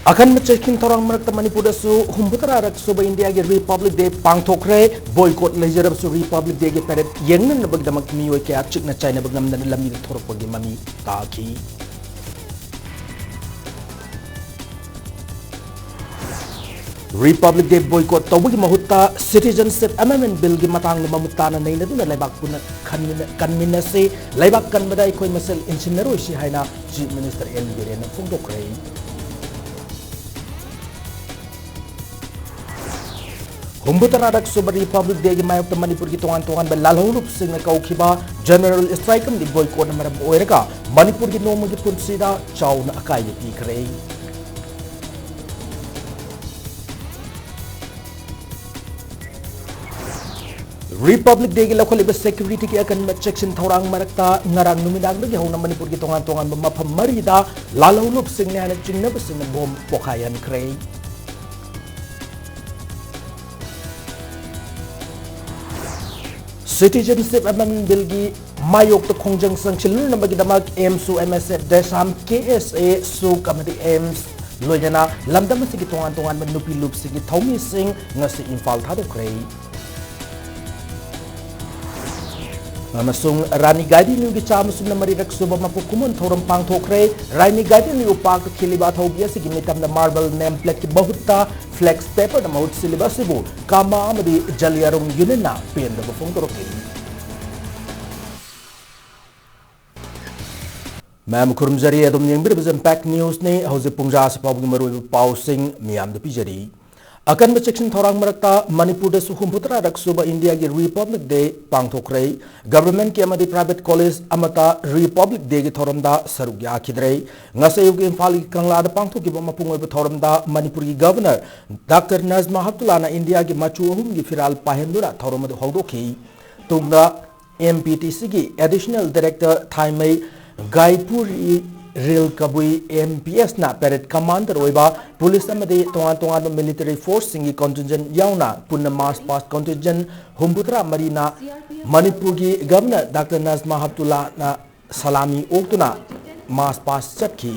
अखन में चेकिंग थोरंग मरकता मणिपुर हुम्बुतरा रक्सुब इंडिया के रिपब्लिक डे पांगथोखरे बॉयकॉट लेजरबसु रिपब्लिक डे के पेरेड येंगनबगदमक मियोय के चिकना चाइना बगमदन लमी थोरपगी ममी ताखी रिपब्लिक डे बॉयकॉट तौबगी महुत्ता सिटीजनशिप अमेंडमेंट बिल की मतंग ममुताना नैनदुना लेबाक पुना कन्मिनसे लेबाक कन्बदा अखोय मसेल इंसिनरोइसि हाइना चीफ मिनिस्टर एन बिरेन फोंदोखरे हुम्बुतरा रक्सुब रिपब्लिक डे की मायोक्ता मणिपुर की तोंगान तोंगान लालहौलुप सिंह कौखिबा जनरल स्ट्राइक अमदि बॉयकॉट मरम ओइरगा मणिपुर की नोम की पुंसीदा चाउना अकाय पीखरे रिपब्लिक डे की लखोलिब सिक्योरिटी की अकन चेक्सिन थौरांग मरकता ngarang numidag दगी हौना मणिपुर की तोंगान तोंगान मफम मरीदा लालहौलुप सिंह ने हाना चिंगनब सिंह बोम पोखायन खरे सिटीजनशिप अमेंडमेंट बिल की मायोक्ता खोंजंग संगसिलुन नबगिदमक एम्स एमएसएफ देसाम केएसए सुक अमदि एम्स लोयना लमदम सिगी तोंगान तोंगान नुपी लुप सिगी थौमी सिंह ngasi इम्फाल थादोखरे अमसुंग रानी गादी न्यू की चामसुन मरी रक्सुब मपु कुमन थोरम पांगथोखरे रानी गादी न्यू पाक खिलिबा थौबिया सिगी मितम द मार्बल नेम प्लेट की बहुता फ्लेक्स पेपर द माउट सिलिबा सिबु कामा अमदि जलियारुम यूनिना पेन द फोंदोरके मैम खुरमजरी अदम येंबिरबज इम्पैक्ट न्यूज ने हौजे पुंजा सपाबगी मरुब पाउसिंग मियाम द पिजरी अकन में सेक्शन थौरांग मरकता मणिपुर दसु हुम्बुतरा रक्सुब इंडिया की रिपब्लिक डे पांगथोखरे गवर्नमेंट की अमदि प्राइवेट कॉलेज अमता रिपब्लिक डे की थौरमदा सरुक याखिद्रे ngasayug इम्फाल की कंगला द पांगथोकिब मपुंगोब थौरमदा मणिपुर की गवर्नर डॉक्टर नजमा हब्दुल्ला ना इंडिया की मचु अहुम की फिराल पाहेंदुना थौरमद हौदोखी तुंगा एमपीटीसी की एडिशनल डायरेक्टर थाइमई गायपुरी रेल कबुई एमपीएस ना पेरेड कमांडर ओइबा पुलिस अमदि तोंगान तोंगान मिलिटरी फोर्स सिंगी कंटिजेंट याउना पुन्ना मार्च पास्ट कंटिजेंट हुम्बुतरा मरीना मणिपुर की गवर्नर डॉक्टर नजमा हब्दुल्ला ना सलामी ओक्तुना मार्च पास्ट चटखी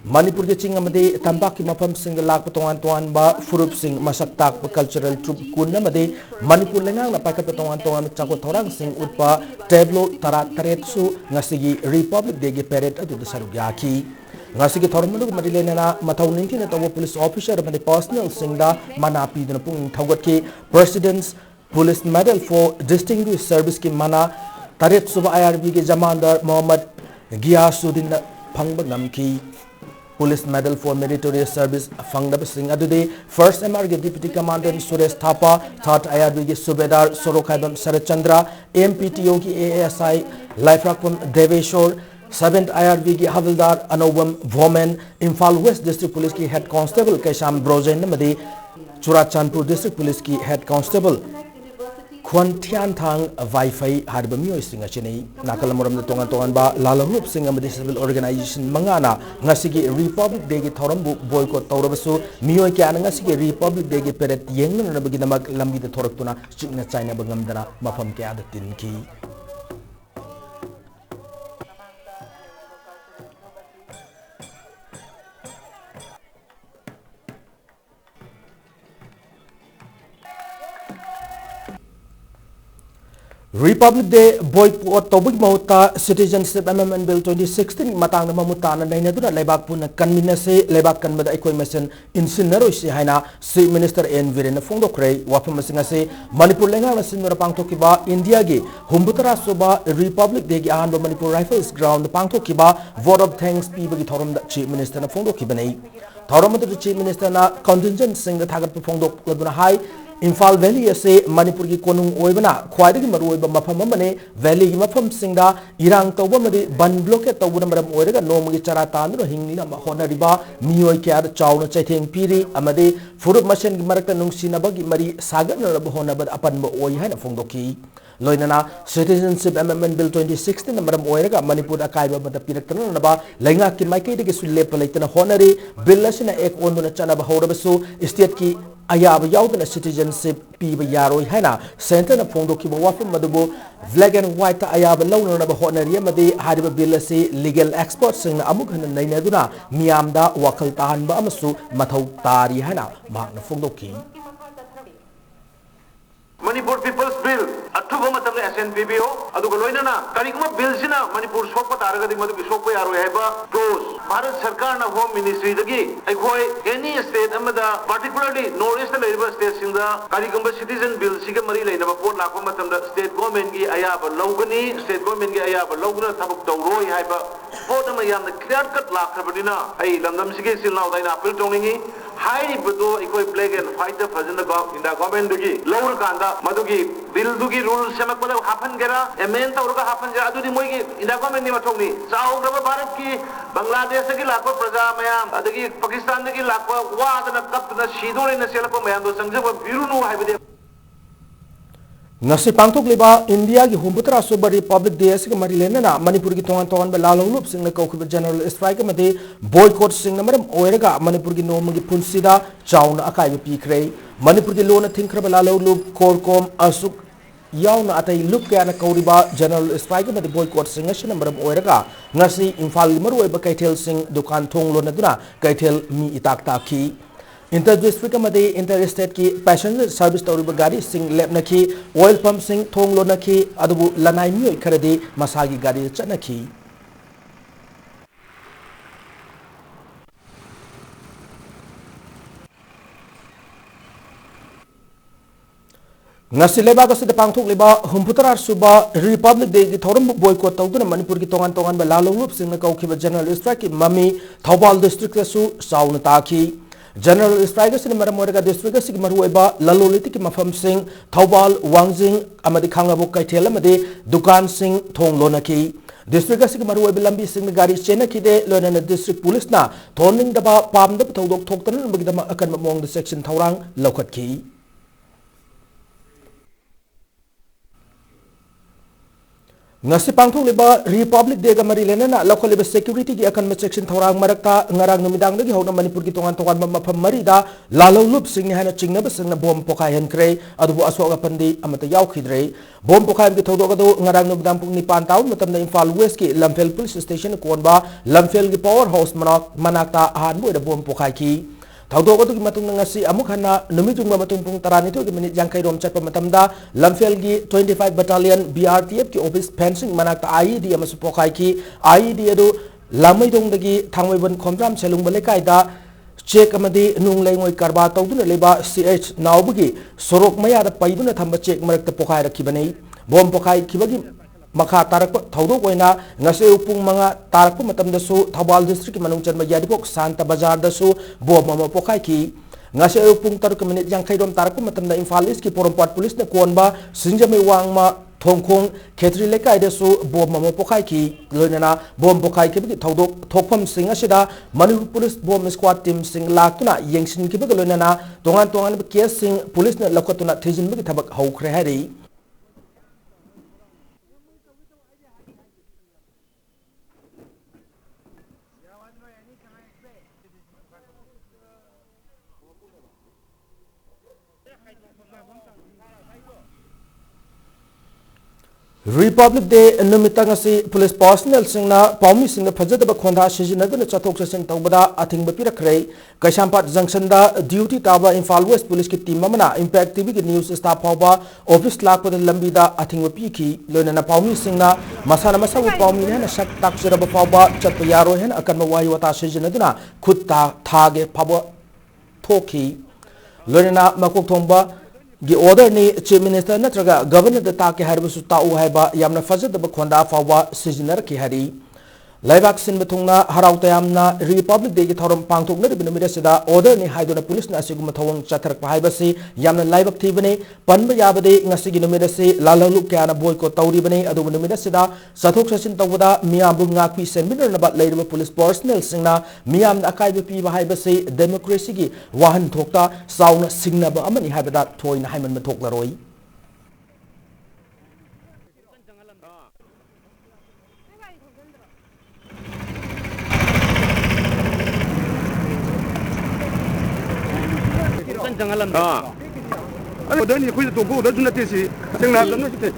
मणिपुर के चिंग अमदि तंबाक की मफम सिंग लाख तोंगान तोंगान बा फुरुप सिंग मसक ताक कल्चरल ट्रुप कुन अमदि मणिपुर लेंगांग पाकत तोंगान तोंगान चाको थोरांग सिंग उत्पा टेब्लो तरा तरेटसु ngasiगी रिपब्लिक डे की पेरेड अदु सरुक याखी ngasiगी थोरमदु मरिलेना मथौ निंकिन तव पुलिस ऑफिसर अमदि पर्सनल सिंगदा मना पीदन पुंग थौगत की president's police medal for distinguish service की मना तरेट सुबह आईआरबी के जमानदार मोहम्मद गियासुद्दीन फंग नमकी police medal for meritorious service फंगदब सिंह अदुदे फर्स्ट एमआर के deputy commandant Suresh Thapa third IRB के सूबेदार सोरोखाइबम शरदचंद्र एमपीटीओ की एएसआई लाइफ्राकम देवेश्वर सेवेंथ आईआरबी की हवलदार अनोबम वोमेन इम्फाल वेस्ट डिस्ट्रिक्ट पुलिस की हेड कांस्टेबल कैशाम ब्रोजेन नमदे चुराचांदपुर डिस्ट्रिक्ट पुलिस की हेड कांस्टेबल खोनथियान थांग वाईफाई हारब मियोय सिंह अचिनी नाकल मरम तोंगान तोंगान बा लालहरुप सिंह अमदि सिविल ऑर्गेनाइजेशन मंगाना ngasiगी रिपब्लिक डे की थौरम बॉयकॉट तौरबसु मियोय क्या ngasiगी रिपब्लिक डे की पेरेड येंगनबगी नमक लंबी द थोरक्तुना चिकना चाइना बंगमदना मफम क्या द तिनकी रिपब्लिक डे बॉयकॉट तौबगी महुत्ता सिटीजनशिप अमेंडमेंट बिल 2016 मतंग ममुताना नैनदुना लेबाक पुना कन्मिनसे लेबाक कन्बदा अखोय मसेन इंसिनरोइसि हाइना चीफ मिनिस्टर एन वीरेन फोंदोखरे वाफम सिंगसे मणिपुर लेंगाना सिनरा पांगथोकिबा इंडिया की हुम्बुतरा सुबा रिपब्लिक डे की आहानबा मणिपुर राइफल्स ग्राउंड पांगथोकिबा वोट ऑफ थैंक्स पीबगी थौरम चीफ मिनिस्टर फोंदोखिबनै थौरम चीफ मिनिस्टर ना कंटिजेंट सिंग थागत फोंदोखलदुना हाई इम्फाल वैली असे मणिपुर की कोनुंग ओइबना ख्वाइदगी मरुओइबा मफम अमने वैली की मफम सिंगदा इरांग तौबा मदि बन ब्लॉकेट तौबना मरम ओइरगा नोमगी चरा तानुरा हिंगलिना होनरिबा मियोय क्यार चाउना चैथेंग पीरी अमदि फुरुप मसेन की मरकता नुंगसिनबगी मरी सागनरब होनबद अपनब ओइ हाइना फोंदोकी लोइनना सिटीजनशिप अमेंडमेंट बिल 2016 मरम ओइरगा मणिपुर अकाइबा मद पिरक्तनबा लेंगा की माइकेदगी सुलेप लेतना होनरी बिल असिना एक ओंदुना चनब हौरबसु स्टेट की अयाब याउदना सिटीजनशिप पीब यारोय हैना centre फोंदोखिबा वाफम मदुबो black and white अयाब लौननब honorary मदि हारिबा बिल असि लीगल एक्सपर्ट सिंगना अमुक हन नैनदुना मियामदा वखल ताहनबा अमसु मथौ तारी हैना मागना फोंदोखि Manipur People's Bill अथुब मतमने SNPBO अदुग लोइनना करिगमा बिल सिना मणिपुर सोकप तारगदि मदुग सोकप यारो हैबा प्रोस भारत सरकार ना होम मिनिस्ट्री दगी अखोय एनी स्टेट अमदा पार्टिकुलरली नॉर्थ ईस्ट लेरिबा स्टेट सिंदा करिगमा सिटीजन बिल सिगे मरी लेनबा पोट लाको मतमदा स्टेट गवर्नमेंट की अयाब लौगनी स्टेट गवर्नमेंट की अयाब लौगना थबक तौरोय हैबा पोट अमा यामना क्लियर कट लाखबदिना आई लंदम सिगे सिलनाव दाइना अपील तौनिंगी हाइरिबदो अखोय ब्लैक एंड व्हाइट फजन इंदा गवर्नमेंट दगी लौर कांदा मदुगी बिल दुगी रूल सेमकबदा हाफन गेरा एमेन तौरगा हाफन जा अदुदी मोइगी इंदा गवर्नमेंट नि मथौनी चाउग्रब भारत की बांग्लादेश की लाखो प्रजा मयाम अदगी पाकिस्तान की लाखो वादना कपना सीदोरेन सेलप मयाम दो संजब बिरुनु हाइबदे नसी पांथोकलिबा इंडिया की हुंबुतरा सुब रिपब्लिक डे से मरी लेना मणिपुर की तोंगान तोंगान लालौलुप सिंह कौखिब जनरल स्ट्राइक मदे बॉयकॉट सिंह मरम ओइरगा मणिपुर की नोम की पुंसिदा चाउन अकाइब पीखरे मणिपुर की लोन थिंखरब लालौलुप कोरकोम असुक याउना अतई लुप क्या कौरिबा जनरल स्ट्राइक मदे बॉयकॉट सिंह असिन मरम ओइरगा ngasi इंफाल मरुइब कैथेल सिंह दुकान थोंग लोनदुना कैथेल मी इताक ताखी इंटर डिस्ट्रिक्ट मदे इंटर स्टेट की पैसेंजर सर्विस तौरिब गाड़ी सिंह लेपनखी ऑयल पंप सिंह थोंग लोनखी अदुबु लनाई मियोय खरदे मसागी गाड़ी चनखी ngasi lebak asida pangthok leba humputara suba republic day ki thorum boycott tawduna manipur ki tongan tongan ba lalolup singna kaukhiba general strike ki mami thawbal district su sauna taki general strike से मरम district से मरुबा ललोलिति की मफम Singh Thoubal Wangjing अमदि खांगाबो कैथेल अमदि दुकान Singh थोंग लोनकी district से मरुब लंबी सिंह गाड़ी चेनखिदे लोनन district police ना थोनिंग दबा पामदब थौदोक थोक्तन बगिदमा अकन मोंग section थौरांग लौखतखी ngasi pangthokliba republic day ga mari lenana lokholiba security gi akan section thorang marakta ngarang numidang dagi hona manipur gi tongan tongan mafam mari da lalolup singni hana chingna basingna bom pokai hen kre adubu aswaga pandi amata yaukhidre bom pokai gi thodok ado ngarang numidang pung ni pan taun matamna imphal west ki lamphel police station konba lamphel gi power house manakta ahan boida bom pokai ki थौदोक अदुगी मतुंग ngasi amuk hana numitungba matung pung 12 ki minute jangkai rom chatpa matamda lamphel gi 25 battalion BRTF ki office fencing manakta IED amasu pokai ki IED adu lamaidong dagi thangwaiban khomram selung balekai da check amadi nung lengoi karba tawduna leba CH naubugi sorok maya da paiduna thamba check marakta pokai rakhibani bom pokai kibagi मखा तारक थौदोक ओइना ngase upung manga tarak matam dasu thawal district manung chanba yadipok santa bazar dasu bom mama pokai ki ngase upung taruk minute yang khaidom tarak matam da imphal east ki porompat police na konba sinjame wangma thongkhong khetri lekai dasu bom mama pokai ki loinana bom pokai ki bi thodok thokpham singa sida manipur police bom squad team sing laktuna yengsin ki bi loinana tongan tongan case sing police na lakotuna thijin bi thabak haukhre hari Republic Day numitang asi police personnel singna paumi singna phajadaba khonda sijinaduna chathok chasin tawbada athing ba pirakre Kaishampat junction da duty taba Imphal West police ki team amana Impact TV ki news staff pawba office lakpada lambi da athing ba piki loinana paumi singna masana masabu paumi hena sak takjara ba pawba chatpa yaro hen akan ma wahi wata sijinaduna khutta thage pawba thoki loinana makok thongba गी order ने chief minister नत्रगा governor the ताके हरबसु ताउ हाइबा यामना फजदब खोंदा फावा सिजनर की हरी लाइबाक सिन बथुंगना हराउ तयामना Republic day की थौरम पांगथोकना ribbon मिरसिदा order ने हाइदोना police ना असिगुम थवंग चथरक हाइबसि यामना लाइबाक थीबने पनब याबदे ngasi gi numirasi lalolu kyana boycott tawribane adu numirasida sathok sasin tawda miyambu ngakpi seminar na bat leiba police personnel singna miyam akai bi ba haibasi democracy gi wahan thokta sauna singna ba amani haibada thoina haiman thoklaroi चंगलम अरे दनी खुद तो को दसुन नते सी जोंना लमनो सिते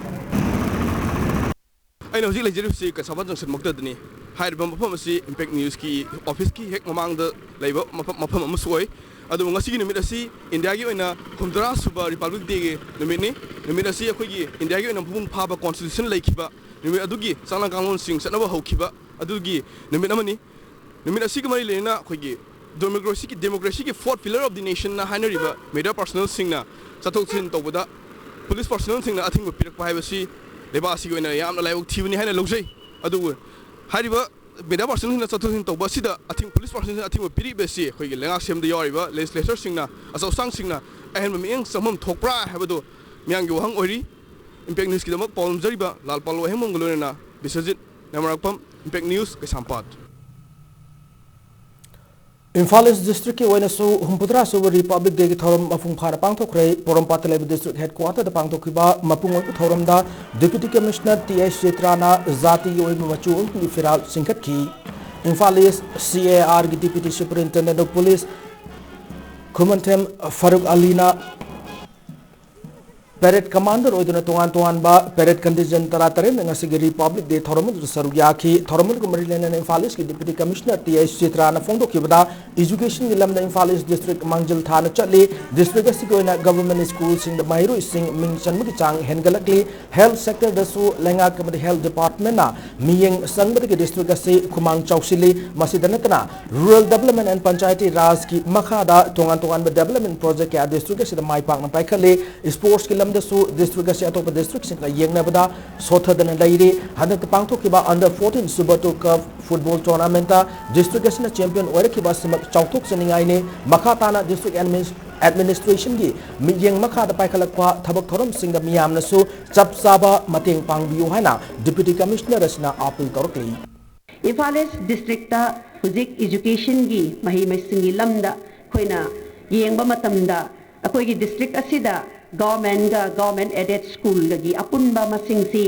अगर हजिक लेजरसी कसाबा junction मक्तदनी हाइरबम मफम असि impact news की office की हेक ममांग द लेबो मफम अमसोय अदु ngasi numit asi India gi oina khumdra suba republic day gi numit asi akhoi gi India gi oina bung phaba constitution laikhiba numit adugi sangna kanglon sing sanaba hokhiba adugi numit amani numit asi gi mari lena akhoi gi democracy ki fourth pillar of the nation na hainariba media personnel sing na chathok sin tobada police personnel sing na athing pirak pa haibasi leba asi gi oina yamna laibok thibani haina logjai adu hariba media personnel na chathok sin toba sida athing police personnel athing piri besi khoi gi lenga sem de yoriba legislator sing na asau sang sing na ahen mieng samam thokpra habado myang gi wahang ori impact news ki damak polm jariba lalpalo hemong golona na bisajit namarakpam impact news ke sampat Imphal East District ki oina su humpudra su Republic Day ki thoram mafung phara pangthokre Porampata Level District Headquarter da pangthokhiba mapung oi thoram da Deputy Commissioner TS Chetrana Zati oi machu ki firal singkat ki Imphal East CAR ki Deputy Superintendent of Police Kumantem Farooq Alina Parade Commander oiduna tongan ba Parade Contingent taratare ngasi gi Republic Day thoramud sarugya ki thoramud ko mari lena Imphal East ki Deputy Commissioner TS Chetrana phongdo kibada Education gi lamda Imphal East District Mangjil Thana chatli district asi ko ina government school sing da mairu sing ming chanmu ki chang hengalakli health sector da su lenga kamadi health department na miyeng sangbad ki district asi khumang chawsili masidanatna rural development and panchayati raj ki makha da tongan ba development project ya district asi da mai pak na paikhalle sports ki su district asi atop district sing yengna bada sothadana lairi hanak pangthokiba under 14 Super 2 Cup football tournament ta district asi na champion oirakiba simak chawthok saningai ne makhatana district administration gi miyeng makha da paikhalakwa thabak thoram sing da miyam na su chap saba mateng pangbiu haina deputy commissioner asina appeal torkli Imphal East district ta hujik education gi mahi maising gi lamda khoina yengba matamda akoi gi district asida government aided school gi apunba masing si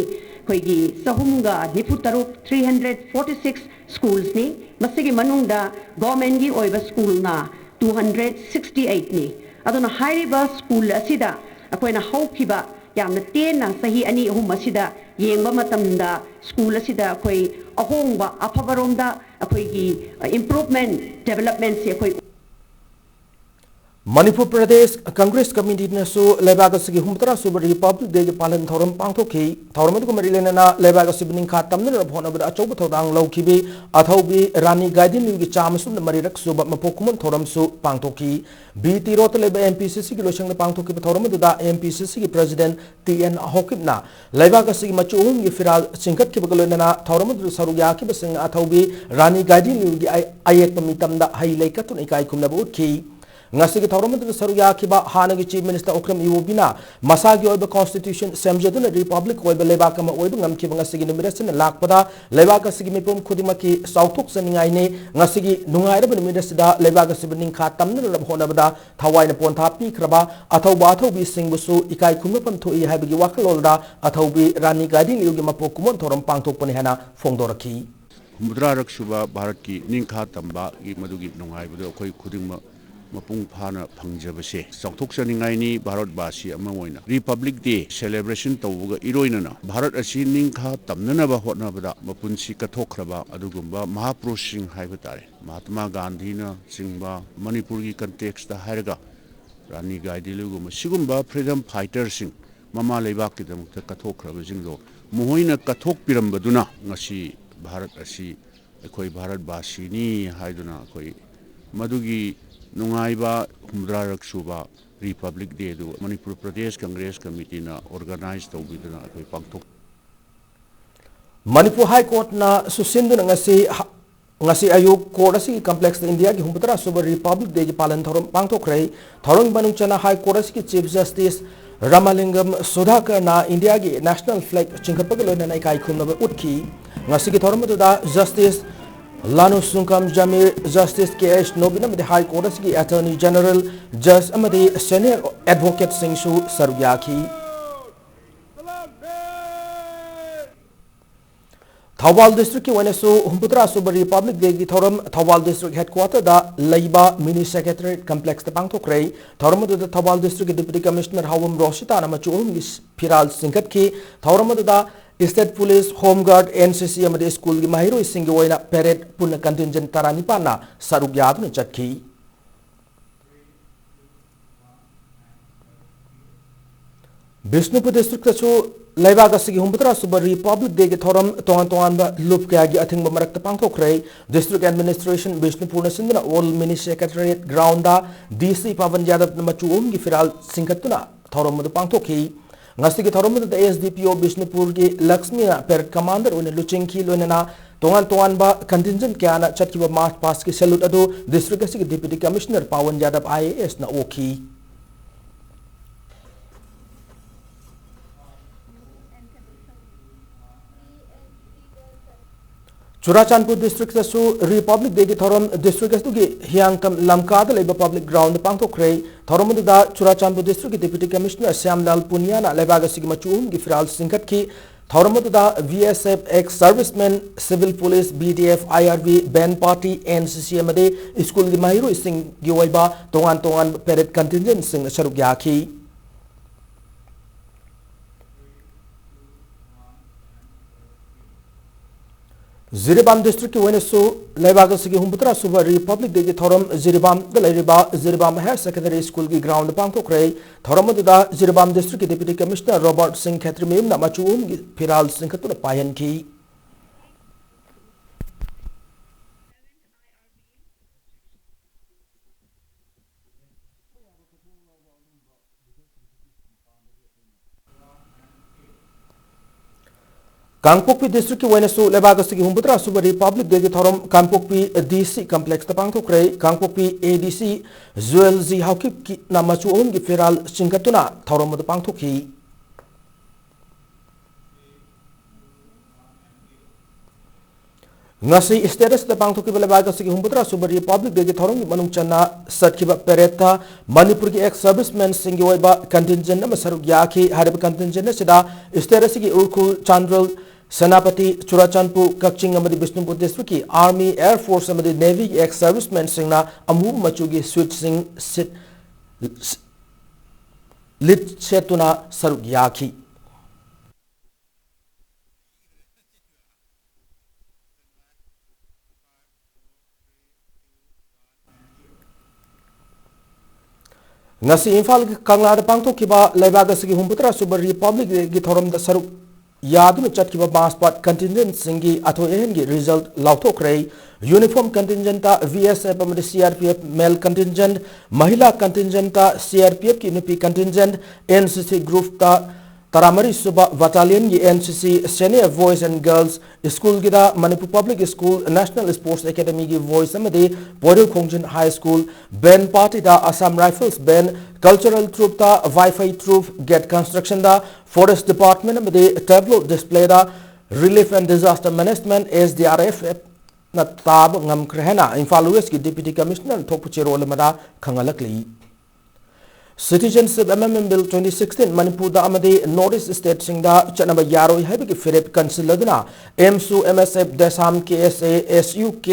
koi gi sahumga nifutaruk 346 schools ni masigi manungda government gi oiba school na 268 ni aduna hariba school asida akoina haukiba yamna tena sahi ani ahum asida yengba matamda school asida koi ahongba apabaromda akoi gi improvement development si akoi Manipur Pradesh Congress Committee na su lebaga sigi humtra su Republic Day ki palan thoram pangthokhi thoram ko marilena na lebaga sibning kha tamna rabhona bada achob thodang lawkhibi athaubi Rani Gaidin gi chamasum na marirak su mapokumun thoram su pangthokhi BT rot leba MPCC ki lochang na pangthokhi thoram da MPCC ki president TN Hokibna lebaga sigi machung gi firal singkat ki bagolena na thoram du sarugya ki basing athaubi Rani Gaidin gi ayek pamitam da hailai katun ikai kumna bu ki ngasi ki thoram du saruya ki ba hana gi chief minister Okram Iwobina masagi oiba constitution semjaduna republic oiba leba kama oiba ngam ki ngasi gi numeration lakpada leba ka sigi mipum khudima ki sauthuk saningai ne ngasi gi nungai ra numeration da leba ka sibning kha tamna rab hona bada thawai na pon thapi khraba athau bi singbusu ikai khumna pam thoi haiba gi wakalol da athau bi Rani Gaidin yugi mapokumon thoram pangthok pani hana phongdorakhi मुद्रा रक्षुबा भारत की निंखा तंबा की मधुगी नंगाई बदो कोई खुदिंग मपुंग फाना फंगजबसे चौथोक्सनिंगाइनी भारतवासी अमोइना Republic day celebration तौबगा इरोइनना Bharat असि निंखा तमननबा होटनबदा मपुंसी कथोखरबा अदुगुंबा महापुरुषसिंग हाइबा तारे महात्मा गांधी ना सिंगबा मणिपुर की कंटेक्स्ट दा हायरगा रानी गाइदिलुगुंबा सिगुंबा फ्रीडम फाइटर सिंग ममा लेबाक की दमक कथोखरबा जिंगदो मोहोइना कथोक पिरंबदुना ngasi भारत असि अखोई भारतवासीनी हाइदुना अखोई मधुगी नुंगाइबा हुमद्रा रक्षुबा रिपब्लिक डे दु मणिपुर प्रदेश कांग्रेस कमिटी ना ऑर्गेनाइज तौबिदुना अखोई पांगथोक Manipur High Court na susindu ngasi ayuk court asi complex India ki humputara suba Republic Day ki palan thoram pangthokrai thorong banungchana High Court asi ki Chief Justice Ramalingam Sudhakar na India ki national flag chingkapagalo na kai khumna utkhi ngasi ki thoram da Justice Lanu Sungkam Jamir Justice KH Nobina with the High Court as Attorney General Judge Amadi Senior Advocate Singh Shu Sarugyaki Thawal District ki wainasu Humputra Suba Republic Day ki thoram Thawal District Headquarter da Laiba Mini Secretariat Complex ta pangthokre thoram da Thawal District Deputy Commissioner Hawam Roshita na machum is Piral Singkat ki thoram da State Police Home Guard NCC amade school ki mahiro ising waina parade punna contingent taranipa na saruk yadu na chatki Bishnupur District su Laiba Gasigi Humputra Suba Republic Day ki thoram tongan ba lup kaya gi athing ba marak ta pangthokre District Administration Bishnupur na sindna all Mini Secretariat ground da DC Pavan Yadav na machum gi firal singkatuna thoram da pangthokhi ngasti ki thoram da ASDPO Bishnupur gi Lakshmi na per commander one luching ki lonena tongan ba contingent kya na chatki ba march pass ki salute ado district asigi Deputy Commissioner Pawan Yadav IAS na okhi Churachandpur District su Republic Day ki thoram district astu ki hiangkam lamka da leba public ground pangthokre thoram da Churachandpur District ki Deputy Commissioner Syamlal Punia na leba ga sig machum ki firal singkat ki thoram da VSF ex servicemen civil police BDF IRB band party NCC amade school ki mahiro sing gi waiba tongan parade contingent sing saruk yakhi Ziribam District ki wainasu Laibaga sigi Humputra Suba Republic Day ki thoram Ziribam da Lairiba Ziribam Higher Secondary School ki ground pangthokre thoram da Ziribam District ki Deputy Commissioner Robert Singh Khetrimim na machum ki Piral Singkatuna payan ki Kangpokpi District ki wainasu Laibaga sigi Humputra Suba Republic Day ki thoram Kangpokpi DC Complex ta pangthokre Kangpokpi ADC Zuel Z Haukip ki na machum ki firal singkatuna thoram da pangthokhi ngasi status da pangthokki Laibaga sigi Humputra Suba Republic Day ki thoram ki manung channa satkiba parade Manipur ki ex servicemen singi waiba contingent na saruk yakhi harib contingent sida status ki Urkul Chandral Senapati Churachandpur Kakching amadi Bishnupur District ki Army Air Force amadi Navy ex servicemen singna amu machugi switch sing sit lit setuna saruk yakhi ngasi Imphal Kangla da pangthokkiba Laibaga sigi Humputra Suba Republic gi thoram da saruk yaduna chatkiba maspat contingent singi atho ehen gi result lauthokre uniform contingent ta VSF amadi CRPF male contingent mahila contingent ta CRPF ki nupi contingent NCC group ta Taramari Suba Battalion ki NCC Senior Boys and Girls School ki da Manipur Public School National Sports Academy ki Voice amadi Poiril Khongjin High School Band Party da Assam Rifles Band Cultural Troop ta Wi-Fi Troop Gate Construction da Forest Department amadi Tableau Display da Relief and Disaster Management SDRF na tab ngam krehena Imphal West ki Deputy Commissioner Thokpuchero lamada khangalakli Citizenship Amendment Bill 2016 Manipur da amadi Northeast State singda chanaba yaroi haibiki firep consiladuna MSU MSF Desam KSA SUK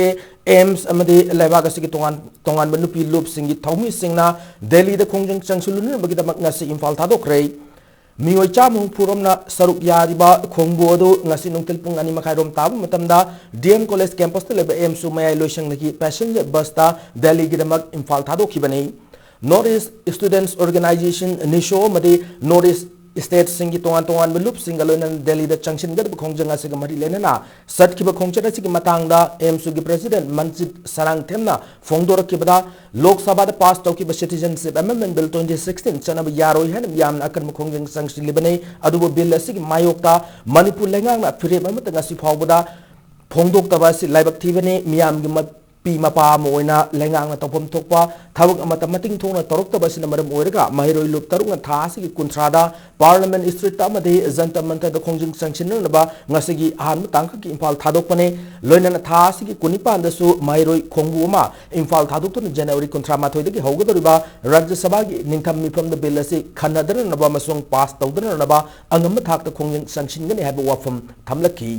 AIMS amadi Laibaga sigi tongan manupi loop singi thaumi singna Delhi da khongjang changsulun bagida ngasi Imphal thadokre mioi chamung puromna saruk yariba khongbo do ngasi nungtil pung ani makai rom tabu matamda DM College campus te leba MSU mayai loisang naki passenger bus ta Delhi gidamak Imphal thadokibani Northeast Students Organization Nisho Madi Northeast State Singi Tongan Melup Singalonan Delhi the Junction Gad Kongjanga Sigamari Lenana Satkiba Kongchara Sigi Matanga MSU President Manjit Sarang Temna Fongdora Kibada Lok Sabha the past Tokiba Citizenship Amendment Bill 2016 Chanab Yaro Hanam Yam Akan Kongjang Sanction Libane Adubo Bill Sigi Mayokta Manipur Lengang Firema Matangasi Pawada Pongdok Tabasi Laibak Tivani Miam pi mapa moina lengang na topom thokpa thabuk amata mating thongna torok tabasi na maram oiraga mahiroi lup taruk na thasi ki kuntrada parliament street ta made janta manta da khongjing sanction na ba ngasigi han tangka ki Imphal thadok pane loina na thasi ki kunipan da su mahiroi khongbu ma Imphal thadok to January kuntra ma thoi da ki hogadoriba Rajya Sabha gi ningtham mifam da bill ase khanadana na ba masung pass tawdana na ba angam thak ta khongjing sanction gani haba wafam thamlaki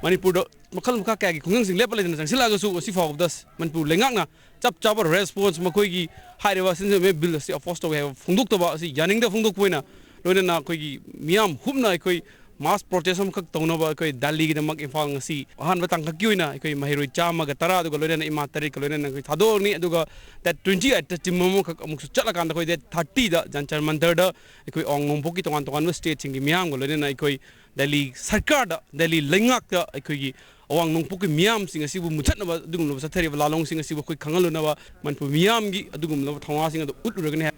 Manipur makal maka kaya ki khungang sing lepa le jang sila ga su si fog das Manipur lengak na chap chap response makoi ki hai wa sin me bill si foster we have phungduk to ba si yaning da phungduk poina loina na koi ki miam humna koi mass protest am khak tawna ba koi Delhi gi damak infal ngasi han batang khak yoina koi mahiroi chama ga tara du loina na ima tarik loina na koi thado ni aduga that 28 timmo khak amuk chala kan da koi that 30 da janchar mandir da koi ong ngompo ki tongan tongan state sing gi miam go loina na koi Delhi sarkar da Delhi lengak da koi gi awang nong pokoi miam sing asibu muthat na ba dugum lo sathari ba lalong sing asibu koi khangal na ba Manipur miam gi adugum lo thawa sing adu utluragane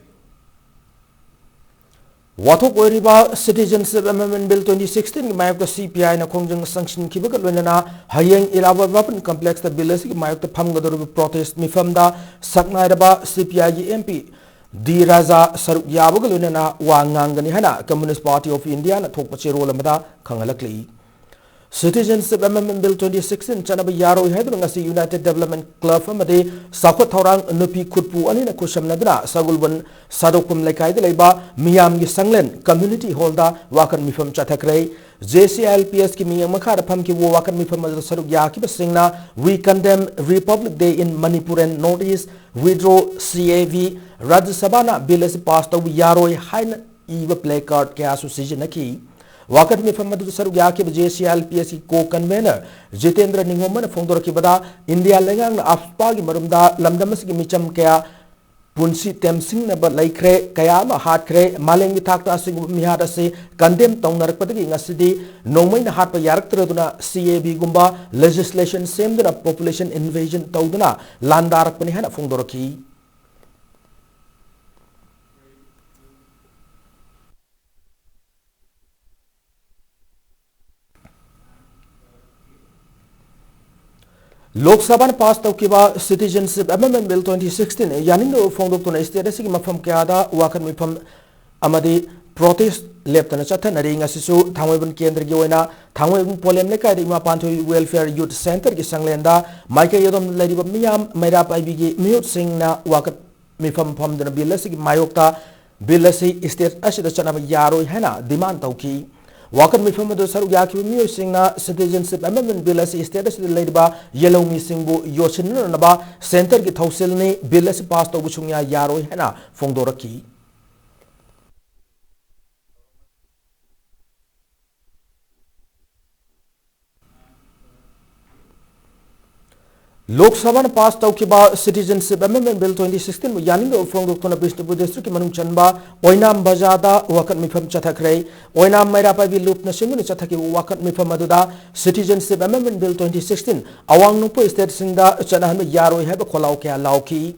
Wathok oiriba Citizenship Amendment Bill 2016 ki mayok CPI na khongjang sanction ki bagat wenana hayeng ilaba weapon complex the bill ki mayok ta pham gador protest mifam da saknai ba CPI gi MP D Raza Saruk yabagal wenana wangang gani hana Communist Party of India na thok pache role amada khangalakli Citizenship Amendment Bill 2016 chanaba yaro haidru ngasi United Development Club amade sakot thorang nupi khutpu ani na kusam nadra sagulban sadokum lekai de leiba miyam gi sanglen community hall da wakan mifam chathakre JCLPS ki miyang makha da pham ki wo wakan mifam madra saruk ya ki basingna we condemn Republic Day in Manipur and Northeast withdraw CAV Rajya Sabha na bill as passed over yaro haina eva placard ke association naki Wakat mi famadu saruk ya ke JCLPS ko convener Jitendra Ningoma na fongdor ki bada India lengang na afpa gi marumda lamdamas gi micham kaya punsi temsing na ba laikre kaya ma hat kre maleng gi thakta sing mi hada se condemn tong narak padagi ngasidi nomai na hat pa yarak traduna CAB gumba legislation same duna population invasion tawduna landarak pani hana fongdor ki Lok Sabha pass taukiba Citizenship Amendment Bill 2016 yaning no fongdok tuna state sigi mafam kyada wakan mifam amadi protest leptana chathan ari ngasisu thangwebun kendra gi oina thangwebun polem lekai de ma panthoi welfare youth center gi sanglenda maika yodom lariba miyam maira paibi gi miyut sing na wakat mifam pham dana bill sigi mayokta bill sigi state asida chanaba yaro hana demand tauki Wakan mifam ado saruk yaki miyo singna Citizenship Amendment Bill as status de leiba yellow mi singbu yosin na ba center ki thausil ni bill as pass to buchungya yaro hena fongdoraki Lok Sabha pass taukiba Citizenship Amendment Bill 2016 yaning ufrong tona Bishnupur district ki manung chanba oinam bazada wakat mifam chathakre oinam mairapa bi loop na simuni chathaki wakat mifam aduda Citizenship Amendment Bill 2016 awang nupo state singda chanahan yaro heba kholau kya lauki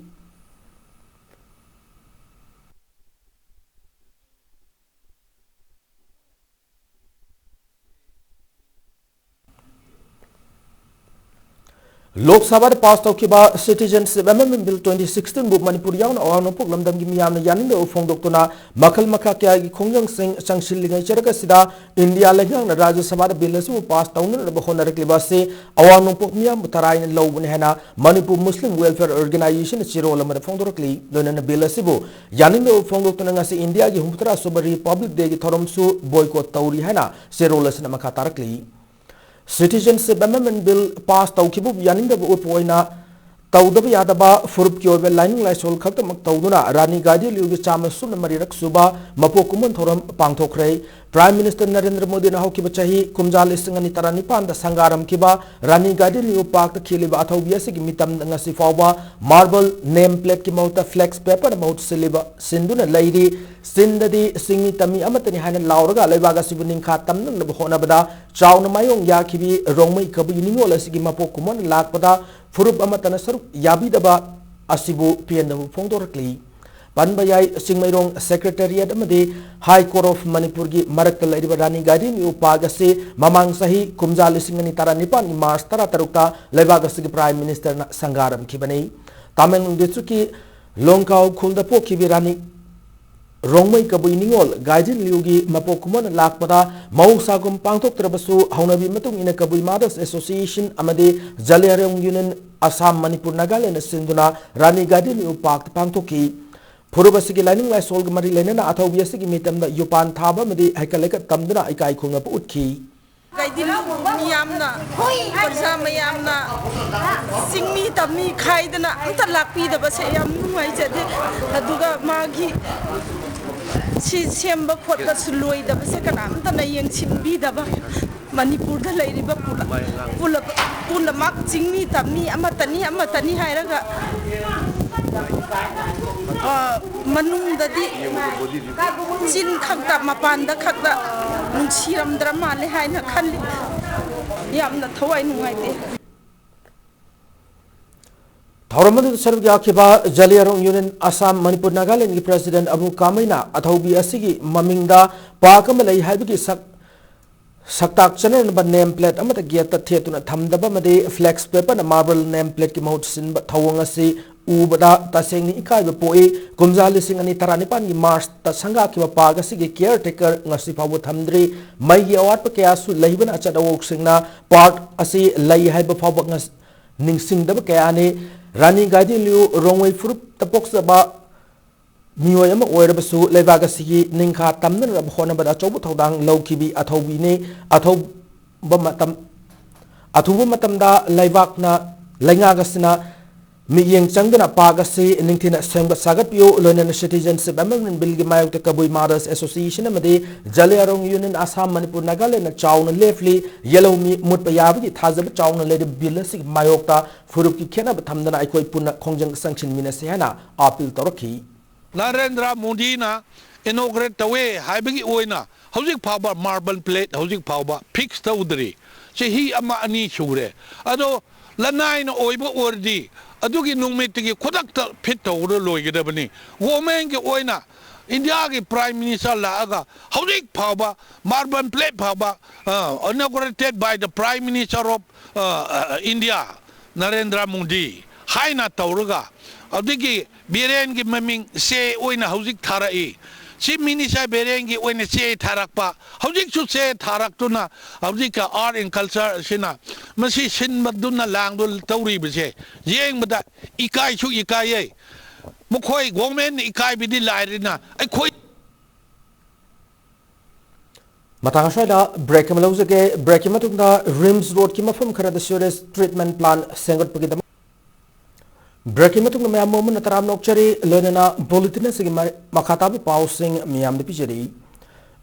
Lok Sabha pass taukiba Citizenship Amendment Bill 2016 bu Manipur yaun awang nopok lamdam gi miyam na yaning de ufong doktona makal makha kya gi khongjang sing changsil lingai charaka sida India lengang na Rajya Sabha bill su pass tauna na bahona rekliba se awang nopok miyam tarai na low ne hana Manipur Muslim Welfare Organization chiro lamada fongdorokli lona na bill sibu yaning de ufong doktona ngasi India gi humtra soba Republic Day gi thorom su boycott tauri hana chiro lasna makha tarakli Citizenship Amendment Bill pass taukibu yaning da bu poina tawdaba yadaba furup ki obe lining laisol khakta mak tawduna Rani Gadi liugi chama sum mari rak suba mapokumun thoram pangthokre Prime Minister Narendra Modi na hokiba chahi kumjal isingani tarani panda sangaram kiba Rani Gadi liu park ta khiliba athaubiya sigi mitam ngasi fawba marble name plate ki mauta flex paper maut siliba sinduna lairi sindadi singi tami amatani hana lauraga leibaga sibuning kha tamna na hona bada chauna mayong yakibi rongmai kabu iningola sigi mapokumun lakpada furup amatana saruk yabidaba asibu piandabu fongdorakli Panbayai Singmairong Secretariat amadi High Court of Manipur gi marakta laiba Rani Gadi mi upagase mamang sahi kumjal singani taranipan ni Mars tara tarukta lebaga sigi Prime Minister na sangaram kibani Tamil District ki Longkau Khuldapo kibi Rani Rongmai kabu iningol Gajin liugi mapokuman lakpada mau sagum pangtok trabasu haunabi matung ina kabu Mothers Association amadi Jalayarong Union Assam Manipur Nagaland sinduna Rani Gadi liu pak pangtoki Purubasigi lining lai sol mari lena na athau biasigi mitam da yupan thaba madi haikaleka tamduna ikai khunga utki Gaidin miyamna parsa mayamna singmi tammi khaidana anta lakpi da base yam nuai jade aduga magi si semba khotda suloi da base kana anta na yang chimbi da ba Manipur da lairiba pula mak singmi tammi amatani hairaga manung dadi chin khakta mapanda khakta nungsiram drama le haina khalli yamna thawai nungaite Thauramadu sarvgi akhiba Jaliyarong Union Assam Manipur Nagaland ki President Abu Kamaina athaubi asigi mamingda pakamalai haibigi saktak channel ba name plate amata giata thetuna thamdaba made flex paper na marble name plate ki mahut sin ba thawang asi ubada taseng ni ikai ba poi kumjali sing ani tarani pan gi mars ta sanga ki ba paga sigi caretaker ngasi pabu thamdri mai gi awat pa kya su leiban acha dawok singna part asi lai hai ba pabu ngas ningsing da ba kya ani rani gadi liu rongwei furup tapok sa ba mioi ama oirabasu leibaga sigi ningkha tamna ra khona ba chobu thodang lawkibi athobi ne athuba matam da leibak na lenga gasina miyeng changdana pagasi ningthina semga sagat pio loina citizenship amendment bill gi mayok kabui mothers association amade Jaliyarong Union Assam Manipur Nagaland na chawna lefli yellow mi mut payab gi thazab chawna le bill sig mayok ta furup ki khena thamdana aikoi punna khongjang sanction mina sehana appeal toraki Narendra Modi na inaugurate away haibagi oina hojik phaba marble plate hojik phaba fix tawdri che hi ama ani chure ado lanai na oiba ordi adugi nungmet gi khodak ta fit tawro loigedabani women ge oina India ge prime minister la aga hojik phaba marble plate phaba inaugurated by the prime minister of India Narendra Modi haina tawruga adigi Biren gi maming se oina hojik tharai chief minister Biren gi oina se tharakpa hojik chu se tharaktuna hojik ka art and culture sina masi sin maduna langdul tawri bse yeng bada ikai chu ikai ye mukhoi government ikai bidi lairina ai khoi matang shaida break malauze ke break matungda rims road ki mafam khara da serious treatment plan sengot pagidam Breaking matung na moment na taram nokchari lonena bulletin sige makata bi pausing miyam de pijeri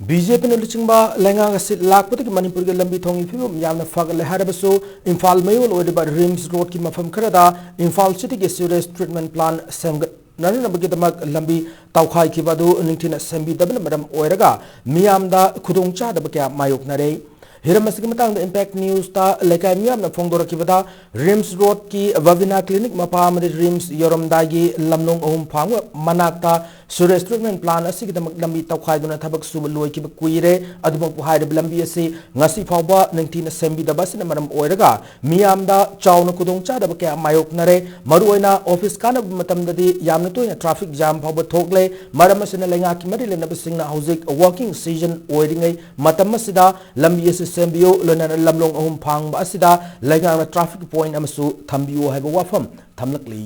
BJP na luching ba lenga gasit lakpati ki Manipur ke lambi thongi phibu miyam na fag le harabaso Imphal mayol ode ba Rims Road ki mafam kharada Imphal City ke serious treatment plan sem nana bagi damak lambi tawkhai ki badu ningthina sembi dabna madam oiraga miyam da khudong cha da bakya mayok nare Hiramasi matang the impact news ta lekai miyam na phongdora ki bada Rims Road ki Vavina Clinic mapa amade Rims Yoromdagi lamlong ohum phangwa manakta serious treatment plan asigi damak lambi tawkhai duna thabak suba loi ki kuire aduma pu haide lambi asi ngasi phawba ningtina sembi da basina maram oiraga miyam da chawna kudong cha da bakya mayok nare maruoina office kana matam dadi yamna toina traffic jam phawba thokle maram asina lenga ki mari lena basingna hojik working season oiringai matam asida lambi asi sembio lona lamlong ahum phang ba asida lenga na traffic point amasu thambio haiba wafam thamlakli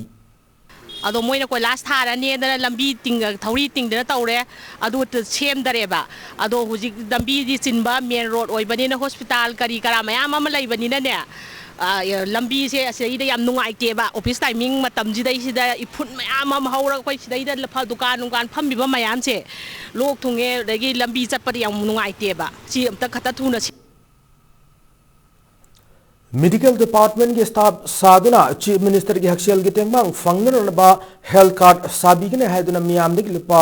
ado moina ko last thara ne da lambi ting thauri ting da tawre ado sem dare ba ado huji lambi di chinba main road oi bani na hospital kari kara mayam ama lai bani na ne lambi se asai da yam nungai te ba office timing matam ji dai sida ifun mayam ama haura koi sidai da lafa dukan phambi ba mayam se lok thunge dagi lambi chat pa yam nungai te ba si amta khata thuna Medical Department के staff साधुना Chief Minister के हक्सियल के तेंगमांग फंगनर बा health card Sabi के ने है दुना मियाम दिख लिपा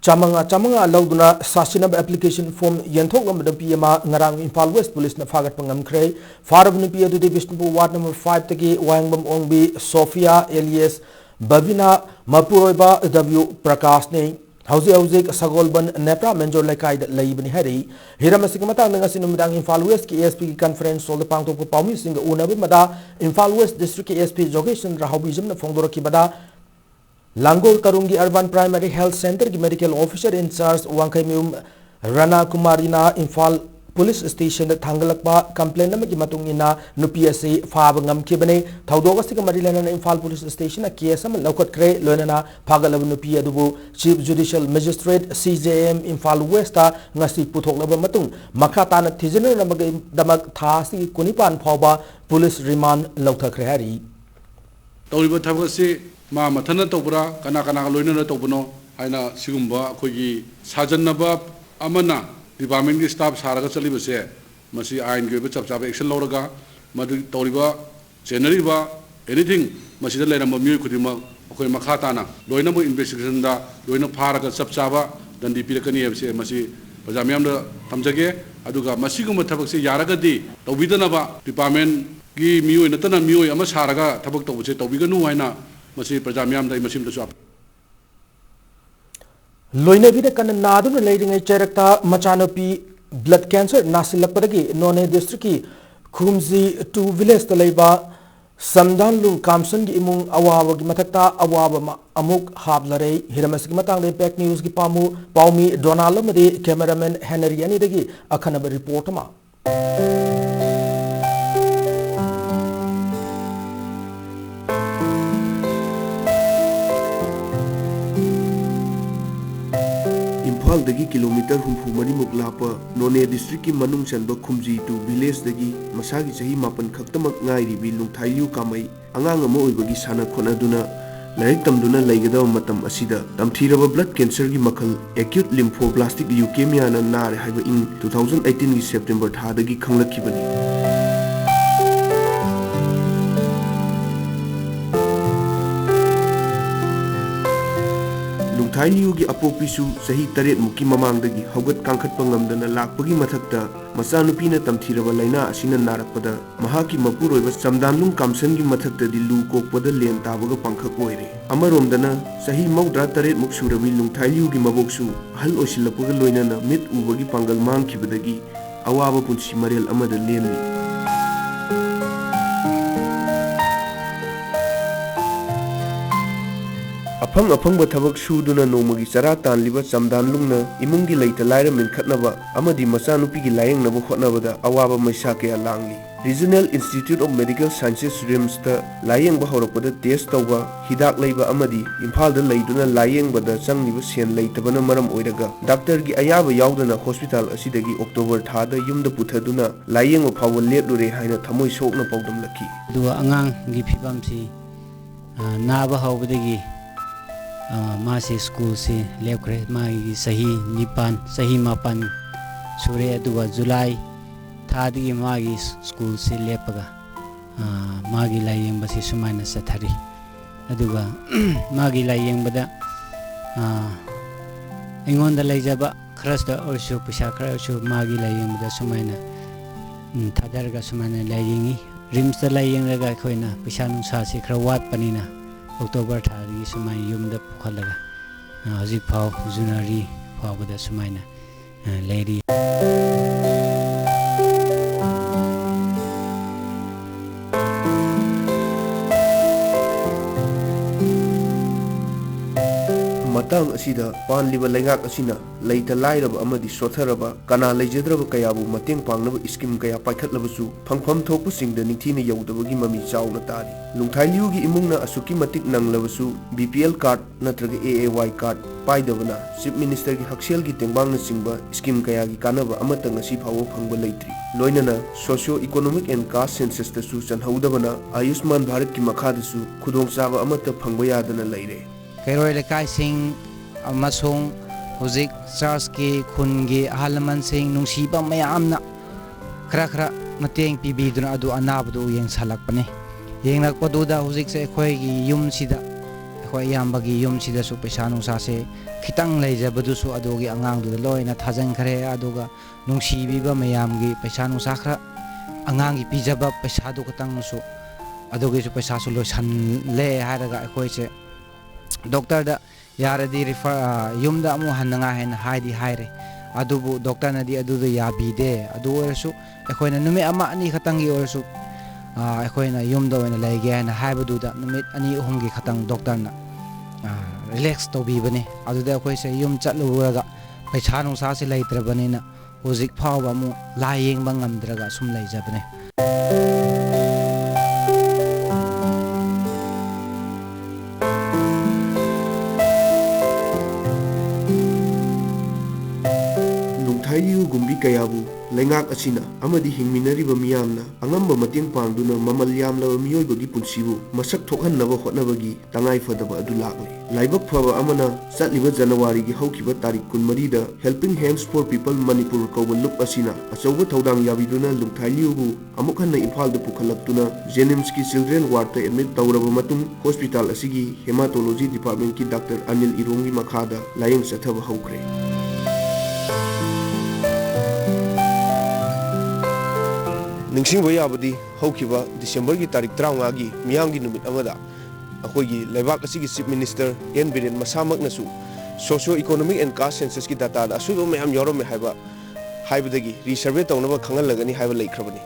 chamanga lauduna sasinab application form yenthok lam pma ngarang Imphal West Police na fagat pangam khrei farab ni pia du Bishnupur Ward number 5 tagi wangbam ongbi Sophia Elias Bavina Mapuroiba W Prakash ne Hauze Sagolban Nepra Menjor Lekai Laibani Hari Hiramasi Matang Sinumidang Imphal West ki ASP conference sol the pangto pami sing unabi mada Imphal West District ASP Jogeshan Rahabizam na Fongdora ki bada Langol Karungi Urban Primary Health Center ki medical officer in charge Wangkaimium Rana Kumarina Imphal police station थांगलकपा complain अमगी मतुंग इना नुपी असी फाब ngamkhibane thawdog asika mari lena Imphal Police Station a case am lokhatkre loinana phagalab nupi adubu Chief Judicial Magistrate CJM Imphal West ta ngasi puthoklaba matung makha tana thijena namag damak thasi kunipan phawba police remand lokhatkre hari तौरीब थबसे मा मथन तौबरा कना कना लोइनना तौबनो आइना सिगुम्बा अखोगी साजन्नबा अमना department की staff सारगा चलीबसे मसी आइन के चप चाप एक्शन लौरगा मदु तौरीबा जेनरीबा एनीथिंग मसीदा लेरम मियोय खुदिमा अखोय मखा ताना लोइना मो इन्वेस्टिगेशन दा लोइना फारगा चप चाबा दंडी पिरकनी एबसे मसी प्रजा म्याम दा थमजगे अदुगा मसीगुम थबकसे यारगदी तौबिदनबा डिपार्टमेंट की मियोय नतना मियोय अमा सारगा थबक तौबसे तौबिगनु हाइना मसी प्रजा म्याम दा मसीम दसु लोइनबीने कन नादुन लेरिंगे चेरक्ता मचानोपी ब्लड कैंसर नासिलपदगी नोने डिस्ट्रिक्ट की खुमजी 2 विलेज तलेबा समदानलुंग कामसन की इमुंग अवाबगी मथक्ता अवाब अमुक हाबलरे हिरमसगी मतंग इम्पैक्ट न्यूज की पाउमी डोनाल्ड मदे कैमरामैन हेनरी अनिदगी अखनब रिपोर्ट मा इम्फालदगी किलोमीटर 34 मुक लाप नोने डिस्ट्रिक्ट की मनुंग चंब खुमजी 2 विलेज दगी मसागी सही मापन खक्तमक ngairibi lungthailu kamai angang ama oibagi sana khonaduna laik tamduna laigada matam asida tamthiraba blood cancer gi makhal acute lymphoblastic leukemia na nare haiba in 2018 gi September thadagi khanglakibani Thailand की अपोपिसु सही तरेट मुकी ममांगदगी हौगत कांखटपा ngamdana lakpagi mathakta machanupina tamthiraba laina asina narakpada mahaki mapuroiba samdanlung kamsan gi mathakta di lu kokpada len tabaga pangkhak oire amaromdana sahi maudra taret muk surabi lungthailu gi maboksu hal osilapaga loinana mit ubagi pangal mangkhibadagi awaba punsi marel amada lenni अफंग अफंग थबक सूदुना नोमगी चरा तानलिबा समदानलुंगना इमुंगी लैता Lyra मिनखतनबा अमदि मचानुपी की लायंगनबो होटनबदा अवाबा मैसा कया लांगली regional institute of medical sciences RIMS ता लायंगबा हौरकपदा test तौबा हिदाक लैबा अमदि इम्फालदा लैदुना लायंगबदा चंगनिबा सेन लैतबना मरम ओइरगा डॉक्टर की अयाबा यावदना हॉस्पिटल असिदगी अक्टोबर थादा युमदा पुथदुना लायंगबा फावल लेटलुरे हाइना थमोय सोकना पौदम लखी दुआ अंगांग गी फिबमसी नाबा हौबदगी मासे स्कूल से लेपरे मागी सही निपान सही मापन सूर्य अदुगा जुलाई थादी मागी स्कूल से लेपगा मागी लायंग बसी सुमाइना सथरी अदुगा मागी लायंग बदा इंगोंदा लैजबा खरसदा औरसु पैसा खरसु मागी लायंग बदा सुमाइना थादरगा सुमाइना लायंगी रिम्स लायंगगा खोइना पैसा नुसा से खर वाटपनिना October thari sumai yumda pukhalaga hojik phau January phawbada sumaina lady matang asida panliba lengak asina leita lairaba amadi sotharaba kana leijadraba kayabu mateng pangnaba scheme kaya paikhatlabasu phangpham thokpu singda ningthina yaudabagi mami chauna tari lungthailu gi imungna asuki matik nanglabasu BPL card natraga AAY card paidabana chief minister gi haksel gi tengbangna singba scheme kaya gi kanaba amata ngasi phawo phangba leitri loinana socio economic and caste census tasu chanhaudabana Ayushman Bharat ki makhadasu khudongchaba amata phangba yadana leire Kairoi lekai sing amasung hojik church ki khun gi ahalman sing nungsiba mayamna khara khara mateng pibiduna adu anabdu yeng salakpane yenglakpaduda hojik se khoi gi yum sida khoi yambagi yum sida su paisa nungsa se khitang leijabadu su adu gi angang du loina thajang khare aduga nungsibiba mayam gi paisa nungsa khara angang gi pijaba paisa du katang su adu gi su paisa su lo san le haraga khoi se doctor da yaradi refer yumda amu hananga hen haidi haire adubu doctor na di adu yabide adu orsu ekhoina numi ama ani khatangi orsu ekhoina yumda oina laige hen haibadu da numi ani uhumgi khatang doctor na relax to bi bane adu da ekhoi se yum chatluga paisa nungsa se laitrabani na huzik phawba mu layeng ba ngamdraga sum leijabne Nungthaiyu gumbi kayabu lengak asina amadi hingminariba miyamna angamba mateng pangduna mamal yamlaba miyoibagi punsibu masak thokhanaba hotnabagi tangai fadaba adu lakli laibak phaba amana satliba January gi haukiba tarik 13 da Helping Hands for People Manipur kawba lup asina achauba thodang yabiduna Nungthaiyu bu amuk hanna Imphal da pukhalaptuna Jenims ki Children Ward ta admit tawraba matung hospital asigi hematology department ki Dr. Anil Irongi makhada layeng sathaba haukre ningsingba yabadi haukiba December ki tarik 35 gi miyam gi numit amada akoigi leibak asigi chief minister N Biren masamak nasu socio economic and caste census ki data da asu mayam yorome haibadagi resurvey tawnaba khangal lagani haiba laikhrabani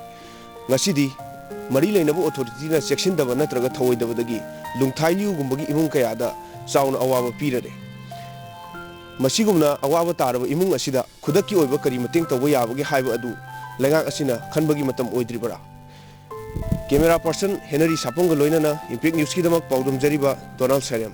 ngasidi mari leinabu authority na section daba natraga thawai dabadagi Nungthaiyu gumbagi imung kaya da sauna awaba pirare masigumna awaba taraba imung asida khudaki oiba kari mateng tawba yabagi haiba adu lengang asina khanbagi matam oidribara camera person Henry Sapongga loinana Impact News ki damak paudum jariba Donald Seriam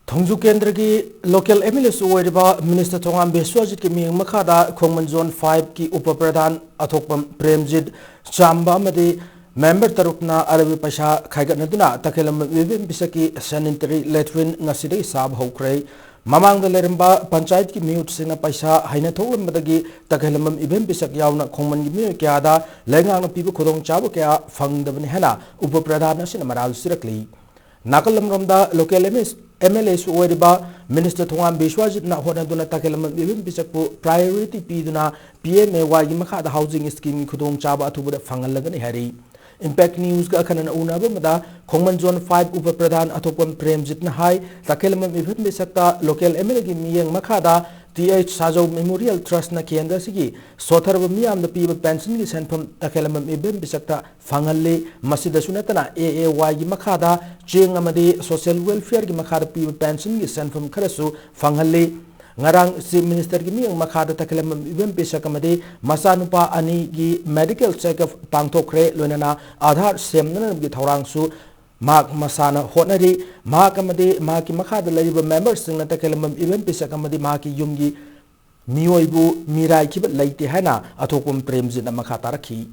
Thongju Kendra ki local MLA suwariba Minister Thongam Beswajit ki miyang makhada Khongman Zone 5 ki Upapradhan Athokpam Premjit Chamba madi member tarukna arabi pasha khaigatnaduna takhelam wibim bisaki sanitary latrine ngasidi sab hokrai mamang da leramba panchayat ki miyut sina paisa haina tholam badagi takhelam ibem bisak yauna khongman gi miyo kya da lengang na pibu khodong chabu kya phangdabni hena upapradhan asina maral sirakli nakalam romda local MLA su wariba Minister Thongam Beswajit na honaduna takhelam ibem bisakpu priority piduna PMAY gi makhada housing scheme gi khodong chaba athubuda phangalagani hari Impact News ga khanan unaba mada Khongman Zone 5 Upapradhan Athokpam Premjit na hai takhelam ibem bisakta local MLA gi miyang makhada TH Sajau Memorial Trust na kendra sigi sotharba miyam da piba pension gi senpham takhelam ibem bisakta phangalle masida sunatana AAY gi makhada cheng amadi social welfare gi makhada piba pension gi senpham kharasu phangalle ngarang chief minister gi miyang makhada takhelam ibem bisakamadi masanupa ani gi medical check up pangthokre loinana Aadhaar semnana gi thorang su mak masana honari makamadi maki makhada laiba members singna takhelam ibem bisakamadi maki yumgi miyoibu mirai ki laite hana Athokpam Premjit na makhata rakhi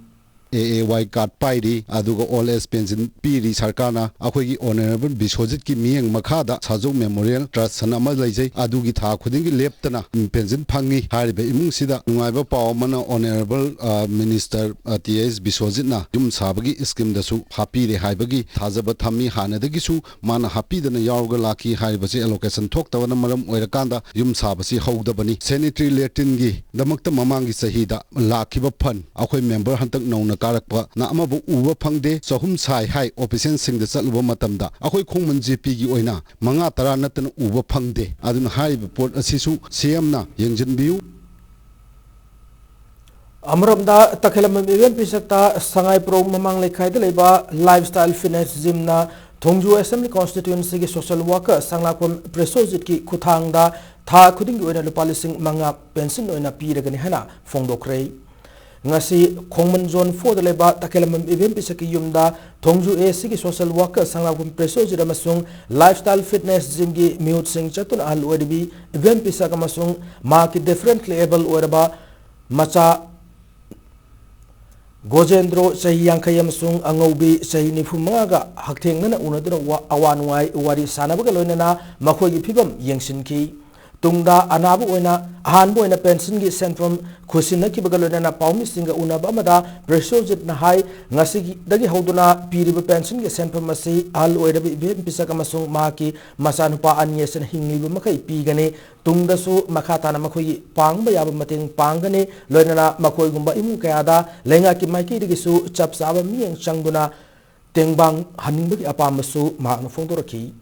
AAY card pairi aduga all age pension piri sarkana akhoi honorable Biswajit ki miyang makhada Sajau Memorial Trust sanama laijai adugi tha khuding gi leptana pension phangi haribe imung sida nungaiba pawmana honorable minister TS Biswajit na yum sabagi scheme da su hapire haibagi thajaba thami hanadagi su mana hapidana yawga laki haibase allocation thoktawana maram oirakanda yum sabasi howdabani sanitary latrine gi damakta mamangi sahida lakhiba fan akhoi member hantak nauna karakpa na amabu uwa phangde chahum sai hai official sing da chalwa matamda akhoi Khongman JP gi oina manga tara natana uwa phangde aduna hai report asisu CM na yengjinbiu Amramda takhelam ibem bisakta sangai pro mamang lekhai da leba lifestyle fitness gym na Thongju Assembly constituency gi social worker Sanglakpam Presojit ki khuthangda tha khuding gi oina lupa lising manga pension oina piragani hana phongdokrei ngasi Khongman Zone 4 da leba takhelam ibem bisaki yumda Thongju AC gi social worker Sanglakpam Presojit amasung lifestyle fitness gym gi miut sing chatun al wadibi ibem bisaka amasung ma ki differently able oraba macha Gojendro sahi yangkai amasung angaubi sahi nifumanga hakthengna unaduna awanwai wari sanabaga loinana makhoi gi phibam yengsinki tungda anabu oina ahanbu oina pension gi centrum khusina ki baga loinana paumi singa unaba amada Presojit na hai ngasi dagi hoduna piriba pension gi centrum masi al oirabi ibem pisaka masung maki masanupa anyesen hingliba makai pigane tungda su makhata na makhoi pangba yaba mateng pangane loinana makhoi gumba imu kayada lenga ki maiki digi su chapsaba miyeng changduna tengbang haningbagi apamasu maakna phongdorakhi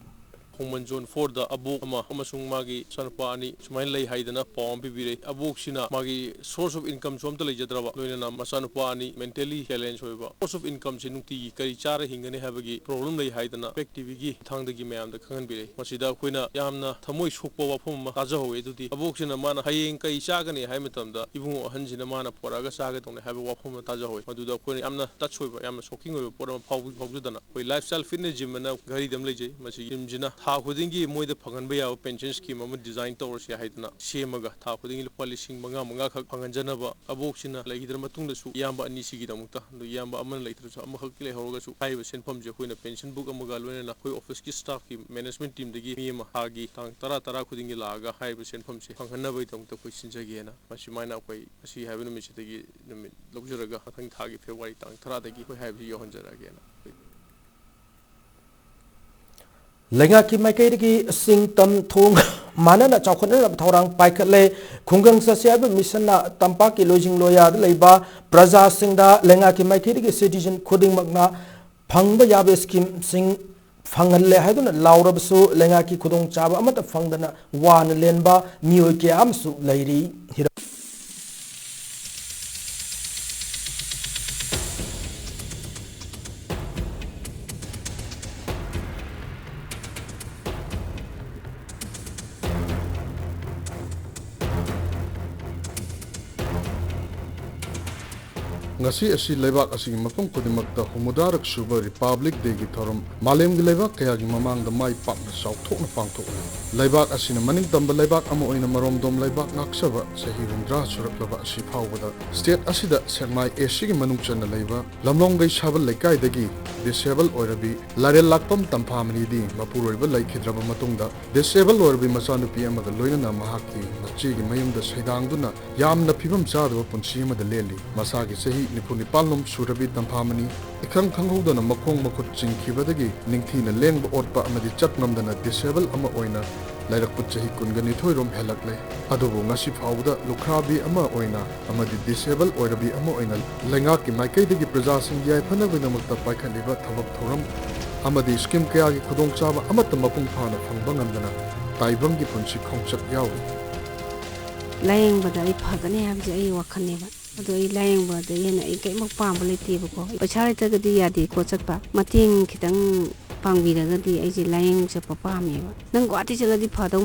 ꯈꯣꯡꯃꯟ ꯖꯣꯟ 4ꯗ ꯑꯕꯣꯛ ꯑꯃ ꯑꯃꯁꯨꯡ ꯃꯥꯒꯤ ꯃꯆꯥꯅꯨꯄꯥ ꯑꯅꯤ ꯁꯨꯃꯥꯏꯅ ꯂꯩ ꯍꯥꯏꯗꯅ ꯄꯥꯎ ꯑꯃ ꯄꯤꯕꯤꯔꯛꯏ ꯑꯕꯣꯛꯁꯤꯅ ꯃꯥꯒꯤ ꯁꯣꯔꯁ ꯑꯣꯐ ꯏꯟꯀꯝꯁꯨ ꯑꯝꯇ ꯂꯩꯖꯗ꯭ꯔꯕ ꯂꯣꯏꯅꯅ ꯃꯆꯥꯅꯨꯄꯥ ꯑꯅꯤ ꯃꯦꯟꯇꯦꯂꯤ ꯆꯦꯂꯦꯟꯖ ꯑꯣꯏꯕ ꯁꯣꯔꯁ ꯑꯣꯐ ꯏꯟꯀꯝꯁꯤ ꯅꯨꯡꯇꯤꯒꯤ ꯀꯔꯤ ꯆꯥꯔ ꯍꯤꯡꯒꯅꯤ ꯍꯥꯏꯕꯒꯤ ꯄ꯭ꯔꯣꯕ꯭ꯂꯦꯝ ꯂꯩ ꯍꯥꯏꯗꯅ ꯄꯦꯛ ꯇꯤꯚꯤꯒꯤ ꯈꯨꯠꯊꯥꯡꯗꯒꯤ ꯃꯌꯥꯝꯗ ꯈꯪꯍꯟꯕꯤꯔꯛꯏ ꯃꯁꯤꯗ ꯑꯩꯈꯣꯏꯅ ꯌꯥꯝꯅ ꯊꯃꯣꯏ ꯁꯣꯛꯄ ꯋꯥꯐꯝ ꯑꯃ ꯇꯥꯖꯍꯧꯋꯤ ꯑꯗꯨꯗꯤ ꯑꯕꯣꯛꯁꯤꯅ ꯃꯥꯅ ꯍꯌꯦꯡ ꯀꯩ ꯆꯥꯒꯅꯤ ꯍꯥꯏꯕ ꯃꯇꯝꯗ ꯏꯕꯨꯡ ꯑꯍꯟꯁꯤꯅ ꯃꯥꯅ ꯄꯣꯔꯛꯑꯒ ꯆꯥꯒꯗꯧꯅꯤ ꯍꯥꯏꯕ ꯋꯥꯐꯝ ꯑꯃ ꯇꯥꯖꯍꯧꯋꯤ ꯃꯗꯨꯗ ꯑꯩꯈꯣꯏꯅ ꯌꯥꯝꯅ ꯇꯆ ꯑꯣꯏꯕ ꯌꯥꯝꯅ ꯁꯣꯀꯤꯡ ꯑꯣꯏꯕ ꯄꯣꯠ ꯑꯃ ꯐꯥꯎꯖꯗꯅ ꯑꯩꯈꯣꯏ ꯂꯥꯏꯐ ꯁ꯭ꯇꯥꯏꯜ ꯐꯤꯠꯅꯦꯁ ꯖꯤꯝ ꯑꯅ ꯘꯔꯤꯗ ꯑꯃ ꯂꯩꯖꯩ ꯃꯁꯤ ꯖꯤꯝꯁꯤꯅ ꯊꯥ ꯈꯨꯗꯤꯡꯒꯤ ꯃꯣꯏꯗ ꯐꯪꯍꯟꯕ ꯌꯥꯕ ꯄꯦꯟꯁꯟ ꯁ꯭ꯀꯤꯝ ꯑꯃ ꯗꯤꯖꯥꯏꯟ ꯇꯧꯔꯁꯤ ꯍꯥꯏꯗꯅ ꯁꯦꯝꯃꯒ ꯊꯥ ꯈꯨꯗꯤꯡꯒꯤ ꯂꯨꯄꯥ ₹5,000 ꯈꯛ ꯐꯪꯍꯟꯖꯅꯕ ꯑꯕꯣꯛꯁꯤꯅ ꯂꯩꯈꯤꯗ꯭ꯔ ꯃꯇꯨꯡꯗꯁꯨ ꯏꯌꯥꯝꯕ ꯑꯅꯤꯁꯤꯒꯤꯗꯃꯛꯇ ꯑꯗꯨ ꯏꯌꯥꯝꯕ ꯑꯃꯅ ꯂꯩꯇ꯭ꯔꯁꯨ ꯑꯃꯈꯛ ꯂꯩꯍꯧꯔꯒꯁꯨ ꯍꯥꯏꯔꯤꯕ ꯁꯦꯟꯐꯝꯁꯦ ꯑꯩꯈꯣꯏꯅ ꯄꯦꯟꯁꯟ ꯕꯨꯛ ꯑꯃꯒ ꯂꯣꯏꯅꯅ ꯑꯩꯈꯣꯏ ꯑꯣꯐꯤꯁꯀꯤ ꯁ꯭ꯇꯥꯐꯀꯤ ꯃꯦꯅꯦꯖꯃꯦꯟꯠ ꯇꯤꯝꯗꯒꯤ ꯃꯤ ꯑꯃ ꯊꯥꯒꯤ ꯇꯥꯡ 10 ꯈꯨꯗꯤꯡꯒꯤ ꯂꯥꯛꯑꯒ ꯍꯥꯏꯔꯤꯕ ꯁꯦꯟꯐꯝꯁꯦ ꯐꯪꯍꯟꯅꯕꯒꯤꯗꯃꯛꯇ ꯑꯩꯈꯣꯏ ꯁꯤꯟꯖꯒꯦꯅ ꯃꯁꯤꯃꯥꯏꯅ ꯑꯩꯈꯣꯏ ꯉꯁꯤ ꯍꯥꯏꯕ ꯅꯨꯃꯤꯠꯁꯤꯗꯒꯤ ꯅꯨꯃꯤꯠ ꯂꯧꯖꯔꯒ ꯃꯊꯪ ꯊꯥꯒꯤ ꯐꯦꯕ꯭ꯔꯨꯋꯥꯔꯤ ꯇꯥꯡ 10ꯗꯒꯤ ꯑꯩꯈꯣꯏ ꯍꯥꯏꯕꯁꯤ ꯌꯧꯍꯟꯖꯔꯛꯑꯒꯦꯅ ꯂꯩꯉꯥꯛꯀꯤ ꯃꯥꯏꯀꯩꯗꯒꯤ ꯁꯤꯡ ꯇꯝ ꯊꯣꯡ ꯃꯥꯟꯅꯅ ꯆꯥꯎꯈꯠꯅꯅꯕ ꯊꯧꯔꯥꯡ ꯄꯥꯏꯈꯠꯂꯦ ꯈꯨꯡꯒꯪ ꯆꯠꯁꯤ ꯍꯥꯏꯕ ꯃꯤꯁꯟꯅ ꯇꯝꯄꯥꯛꯀꯤ ꯂꯣꯏꯖꯤꯡ ꯂꯣꯌꯥꯗ ꯂꯩꯕ ꯄ꯭ꯔꯖꯥꯁꯤꯡꯗ ꯂꯩꯉꯥꯛꯀꯤ ꯃꯥꯏꯀꯩꯗꯒꯤ ꯁꯤꯇꯤꯖꯟ ꯈꯨꯗꯤꯡꯃꯛꯅ ꯐꯪꯕ ꯌꯥꯕ ꯁ꯭ꯀꯤꯝꯁꯤꯡ ꯐꯪꯍꯜꯂꯦ ꯍꯥꯏꯗꯨꯅ ꯂꯥꯎꯔꯕꯁꯨ ꯂꯩꯉꯥꯛꯀꯤ ꯈꯨꯗꯣꯡꯆꯥꯕ ꯑꯃꯠꯇ ꯐꯪꯗꯅ ꯋꯥꯅ ꯂꯦꯟꯕ ꯃꯤꯑꯣꯏ ꯀꯌꯥ ꯑꯃꯁꯨ ꯂꯩꯔꯤ ngasi asi leibak asigi mafam khudimakta humudarak suba republic day gi thorum malemgi leibak kaya gi mamang da mai pakna sauthokna pangthokle leibak asina maning tamba leibak ama oina marom dom leibak ngaksaba sahi rundra suraklaba asi phawbada state asida sermai asi gi manung chana leiba lamlong gai sabal lekai dagi disable oirabi larel lakpam tamphamni di mapuroiba laikhidraba matungda disable oirabi masanupi amaga loinana mahaki machi gi mayumda saidangduna yamna phibam chadwa punsi amada leli masagi sahi Nipalnom Surabi Tampamani, Ikang Kangudana Makong Makut Chinkibadagi, Ningtina Leng Otpa Amadi Chatnamdana disable Ama Oina, Larak Putchahi Kungani Toirum Helakle, Adobo Nasip Hauda, Lukrabi Ama Oina, Amadi disable Oirabi Ama Oina, Langaki Makai Digi Prazasim Yai Panavinamakta Paikaliba Tabak Thoram, Amadi Skim Kayagi Kudong Chaba Amata Mapung Pana Pangbangamdana, Taibangi Punchi Kongchak Yawi. Laying Badai Pagani have the Wakaneva. ꯑꯗꯣ ꯑꯩ ꯂꯥꯌꯦꯡꯕꯗ ꯍꯦꯟꯅ ꯑꯩ ꯀꯩꯃꯛ ꯄꯥꯝꯕ ꯂꯩꯇꯦꯕꯀꯣ ꯄꯩꯁꯥ ꯂꯩꯇ꯭ꯔꯒꯗꯤ ꯌꯥꯗꯦꯀꯣ ꯆꯠꯄ ꯃꯇꯦꯡ ꯈꯤꯇꯪ ꯄꯥꯡꯕꯤꯔꯒꯗꯤ ꯑꯩꯁꯦ ꯂꯥꯌꯦꯡ ꯆꯠꯄ ꯄꯥꯝꯃꯦꯕ ꯅꯪ ꯒꯨꯋꯥꯍꯥꯇꯤ ꯆꯠꯂꯗꯤ ꯐꯗꯧ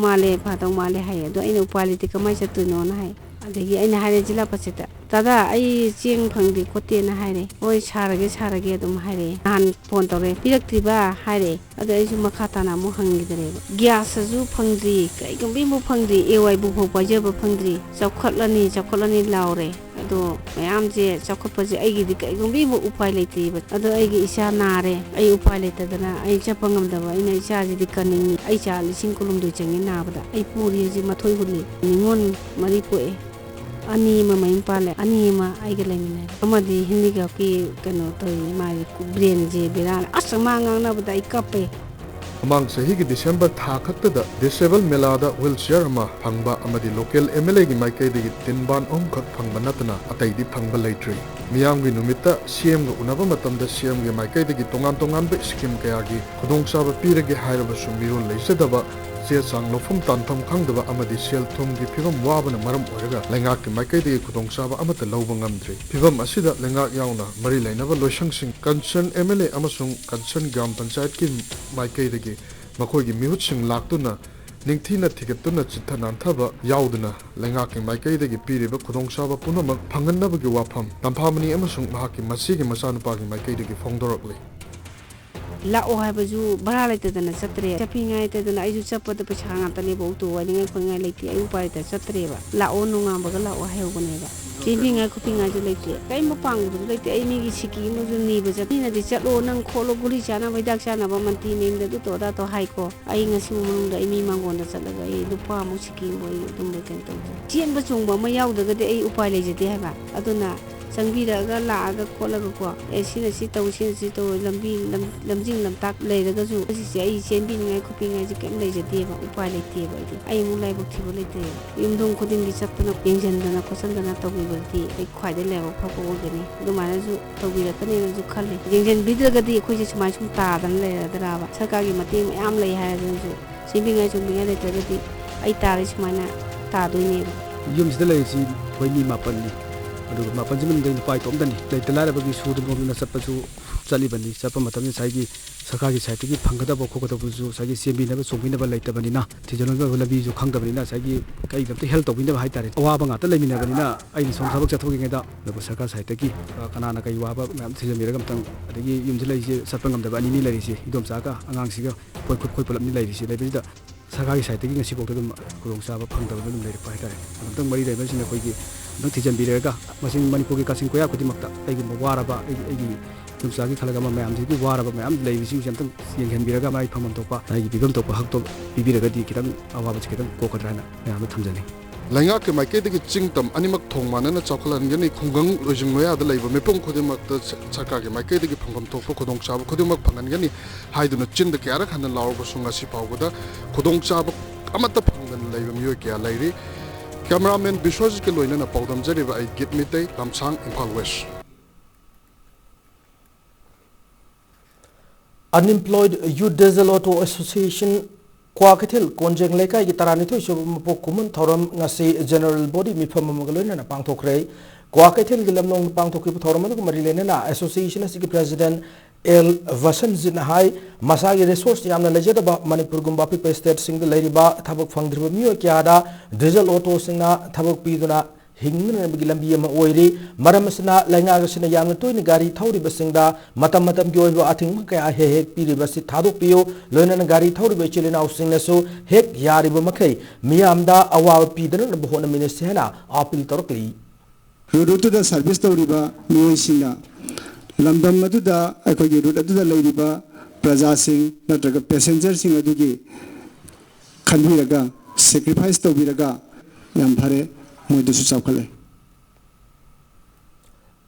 ꯃꯥꯜꯂꯦ ꯍꯥꯏꯌꯦ ꯑꯗꯣ ꯑꯩꯅ ꯎꯄꯥꯏ ꯂꯩꯇꯦ ꯀꯃꯥꯏꯅ ꯆꯠꯇꯣꯏꯅꯣꯅ ꯍꯥꯏ ꯑꯗꯒꯤ ꯑꯩꯅ ꯍꯥꯏꯔꯦ ꯖꯤꯂꯥ ꯄꯟꯆꯥꯌꯦꯠꯇ ꯗꯥꯗꯥ ꯑꯩ ꯆꯦꯡ ꯐꯪꯗꯦ ꯈꯣꯠꯇꯦꯅ ꯍꯥꯏꯔꯦ ꯍꯣꯏ ꯁꯥꯔꯒꯦ ꯑꯗꯨꯝ ꯍꯥꯏꯔꯛꯑꯦ ꯅꯍꯥꯟ ꯐꯣꯟ ꯇꯧꯔꯦ ꯄꯤꯔꯛꯇ꯭ꯔꯤꯕ ꯍꯥꯏꯔꯦ ꯑꯗꯣ ꯑꯩꯁꯨ ꯃꯈꯥ ꯇꯥꯅ ꯑꯃꯨꯛ ꯍꯪꯈꯤꯗ꯭ꯔꯦꯕ ꯒ꯭ꯌꯥꯁꯁꯨ ꯐꯪꯗ꯭ꯔꯤ ꯀꯩꯒꯨꯝꯕ ꯐꯪꯗ꯭ꯔꯤ AYꯕꯨ ꯐꯥꯎ ꯄꯥꯏꯖꯕ ꯐꯪꯗ꯭ꯔꯤ ꯆꯥꯎꯈꯠꯂꯅꯤ ꯂꯥꯎꯔꯦ ꯑꯗꯣ ꯃꯌꯥꯝꯁꯦ ꯆꯥꯎꯈꯠꯄꯁꯦ ꯑꯩꯒꯤꯗꯤ ꯀꯩꯒꯨꯝꯕ ꯎꯄꯥꯏ ꯂꯩꯇꯦꯕ ꯑꯗꯣ ꯑꯩꯒꯤ ꯏꯆꯥ ꯅꯥꯔꯦ ꯑꯩ ꯎꯄꯥꯏ ꯂꯩꯇꯗꯅ ꯑꯩ ꯆꯠꯄ ꯉꯝꯗꯕ ꯑꯩꯅ ꯏꯆꯥꯁꯤꯗꯤ ꯀꯟꯅꯤꯡꯉꯤ ꯑꯩ ꯏꯆꯥ 9,900 ꯆꯪꯉꯤ ꯅꯥꯕꯗ ꯑꯩ ꯄꯨꯔꯤ ꯍꯧꯖꯤꯛ ꯃꯊꯣꯏ ꯍꯨꯜꯂꯤ ꯅꯤꯉꯣꯜ 4 ꯄꯣꯛꯑꯦ 2 ꯑꯃ ꯃꯌꯨꯝ ꯄꯥꯜꯂꯦ 2 ꯑꯃ ꯑꯩꯒ ꯂꯩꯃꯤꯟꯅꯔꯦ ꯑꯃꯗꯤ ꯍꯤꯟꯗꯤꯒꯤ ꯀꯩꯅꯣ ꯇꯧꯏ ꯃꯥꯒꯤ ꯕ꯭ꯔꯦꯟꯁꯦ ꯕꯦꯔꯥꯅꯤ ꯑꯁ ꯃꯥ ꯉꯥꯡꯅꯕꯗ ꯑꯩ ꯀꯞꯄꯦ Amang sahigi December tha khaktada disable melada wheelchair ama phangba amadi local MLA gi maikai digi tinban khak phangba natna ataidi phangba leitri miyam gi numita CM ga unaba matamda CM gi maikai digi tongan be scheme kaya gi khudong saba pirage hairaba sumbiro leisadaba चे सांग लोफम तानफम खंगदबा अमदि cell थुम gi phibam wabana maram oiraga lengak ki maikai de khudong saba amata lawba ngamdri phibam asida lengak yauna mari lainaba loisangsing concern MLA amasung concern gram panchayat ki maikai de gi makoi gi mihut sing laktuna ningthina thigatuna chithananthaba yauduna lengak ki maikai de gi piriba khudong saba punamak phanganaba gi wafam tamphamani amasung mahaki masi gi masanupa gi maikai de gi phongdorokle लाओ हाइबजु बरा लेतदना चत्रे चपिङाइ तदना आइजु चपद पैसा गातने बहुतो वाइङाइ खोङाइ लेति आइ उपाय त चत्रेबा लाओ नुङाबगा लाओ हायौगनेबा चिबिङाइ खुपिङाइ जु लेति कै मपांगु लेति आइ मिगि सिकि मुजु निबा जतिना दि चलो नंग खोलो गुली चाना बैदाक चाना बा मंती नेम दु तो दा तो हाइको आइ ngasi मनुङ द इमि मांगोन चलगा आइ दुपा मु सिकि बोइ दुम लेकन त चेन बचुङ बा म याउदगा दे आइ उपाय लेजते हाबा अदुना चंबीरगा लागा खोलगा एसिना सी तौ लंबी लमजिंग लमताक लेरगजु असिसे आई चेंबिनिंगाई खुपिंगाई जे केम लेजदेबा उपाय लेतेबा आई मु लाइबक थिबो लेते युमदों खुदिंगी चप्पना येंजनदना खोसनदना तौबिबदी आई ख्वाइदे लेबो फको ओगनी दुमानाजु तौबिरकनेजु खल्ले येंजन बिद्रगदी अखोइसे सुमाइ सुम तादन लेरदराबा सरकारगी मतेंग मयाम लई हायजु चेंबिंगाई चुंबिंगाई लेतगदी आई तारे सुमाइना तादोइनेबा युमसिदा लेसी खोइनी मापननी मापन से मन पाई तोमदनी लेते लाइबगी सुदुमना चप्पसु चलीबनी चप्प मतम साइगी सरकार की साइड की फंगदब खोगदबसु साइगी सेबिनब सोबिनब लेतबनिना थिजलंग लबीजु खंगदबनिना साइगी कई दमते हेल्प तोबिनब हाइतारे अवाबा गात लेमिनबनिना आई सोम थबक चथोगिङेदा लब सरकार साइड की कनाना कई वाबा मैम थिजमिरगम तंग अदगी युमजे लैसे सत्पंगमदब अनिनी लैरिसे इदोमसाका अंगांगसिगा कोइ कोइ पुलमनि लैरिसे लैबिदा सरकार की साइड की ngasi bokta dum khulongchaba phangdaba dum leirpa haitare amtang mari leibasina koigi dang thijanbiraga masing manipur ki kasing koya khodimakta aigi waraba aigi tumsagi khalaga ma mayam ji waraba mayam leibisi jamtang yenghenbiraga mai phamam topa aigi bigam topa hakto bibiraga di kitang awaba chikitang kokadrana mayam thamjani Lainga ke mai ke de chingtam animak thongmana na choklan gani khungang lojing noya da leiba mepong khodimak ta chaka ke mai ke de phangam thokpo khodong chaba khodimak phangan gani haiduna chin da kyara khan law ba sunga si pawgoda khodong chaba amata phangan leiba myo kya lairi cameraman Bishwajit ke loina na pawdam jari ba ai git mitei lamsang Imphal West Unemployed Youth Diesel Auto Association Kwakatil Konjeng Leka ki taranito so mapok kumun thoram ngasi general body mi phamamagaloina na pangthokre Kwakatil gilamnong pangthokri thoram ko marilena na association si president El Vasan Zinhai masagi resource yamna lejeda ba Manipur gumba pi state sing the lady ba thabok phangdriba miyo kyada diesel auto singna thabok piduna hingna bigilambi ama oiri maramasna lainga gasina yamna toini gari thauri basingda matam gi oiba athing ka he piri basi thadok piyo loina na gari thauri be chilina usingna so hek yariba makai miyamda awa pidana bohona ministena apil torkli road da service tawriba noisina lambam aduda akogi road aduda leiriba praja sing natraga passenger sing adugi khanbiraga sacrifice tawbiraga yam phare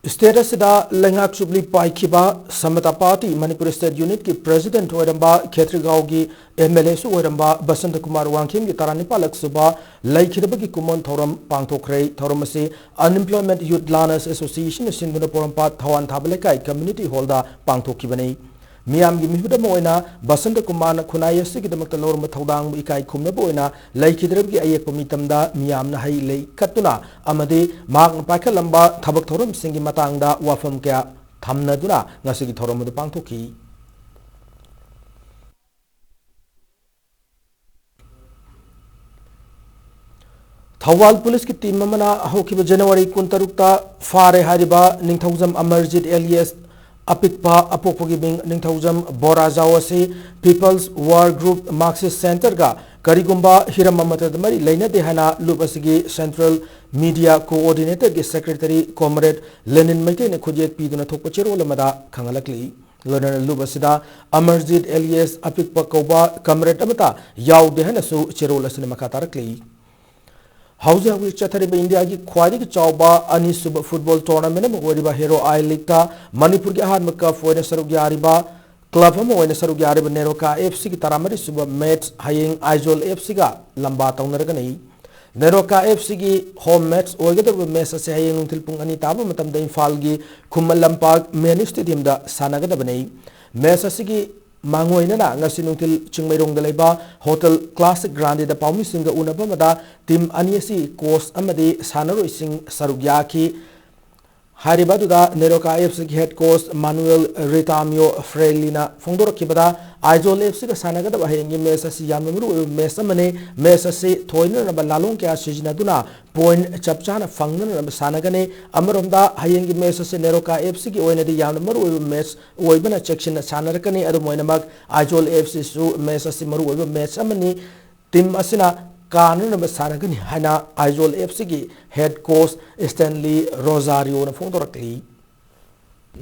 Status da Lengak Subli Paikiba Samata Party Manipur State Unit ki President Oiramba Khetrigao ki MLA su Oiramba Basant Kumar Wangkim ki Taranipalak Suba Laikhidaba ki Kumon Thoram Pangthokre Thoramasi Unemployment Youth Learners Association Sinduna Porampa Thawan Thabalekai Community Hall da Pangthokibani Miyam gi mihuda moina Basant Kumar Khunai sigi damakta lor mathaudang ikai khumna boina laikhidrab gi ayek pamitamda miyam na hai lei katuna amade mak pakha lamba thabak thoram singi matangda wafam kya thamna duna ngasigi thoram du pangthoki Thawal Police ki team mana hokiba January 26 ta fare hariba Ningthaujam Amarjit alias Apikpa Apokpogi Bing Ningthaujam Borazawasi People's War Group Marxist Center ga Karigumba Hiramamatamari Laina Dehana Lubasigi Central Media Coordinator ki Secretary Comrade Lenin Maite ne Khujet Piduna Thokpachero lamada Khangalakli Lona Lubasida Amarjit alias Apikpa Koba Comrade Amata Yaw Dehana su Cherola Cinema Katarakli Hausa wi chathari ba India ki khwadi ki chawba ani sub football tournament ma wariba Hero I League ta Manipur ki ahan makka foina saruk yariba club ma oina saruk yariba Neroka FC ki taramari sub match haying Aizol FC ga lamba taunarga nei Neroka FC ki home match oigadar match se haying until pung ani taba matam da Imphal gi Khummal Lampak main stadium da sanaga da banei match asigi Mangoina na ngasi nungtil Chingmairong da laiba Hotel Classic Grande da Paumi singa unaba mada team aniasi course amadi sanaroi sing sarugya ki haribadu da Neroka FC head coach Manuel Retamio Frelina Fondoro kibada Aizol FC ka sanaga da bahengi mesa si yamnuru mesa mane mesa se thoina na balalong kya sijina duna point chapchana fangna na sanagane amaronda hayengi mesa se Neroka FC ki oina di yamnuru match oibana section sanarakani adu moinamak Aizol FC su mesa si maru oiba match amani team asina Kanan Sanagani Hana Aizol FC head coach Stanley Rosario na Fondorakli.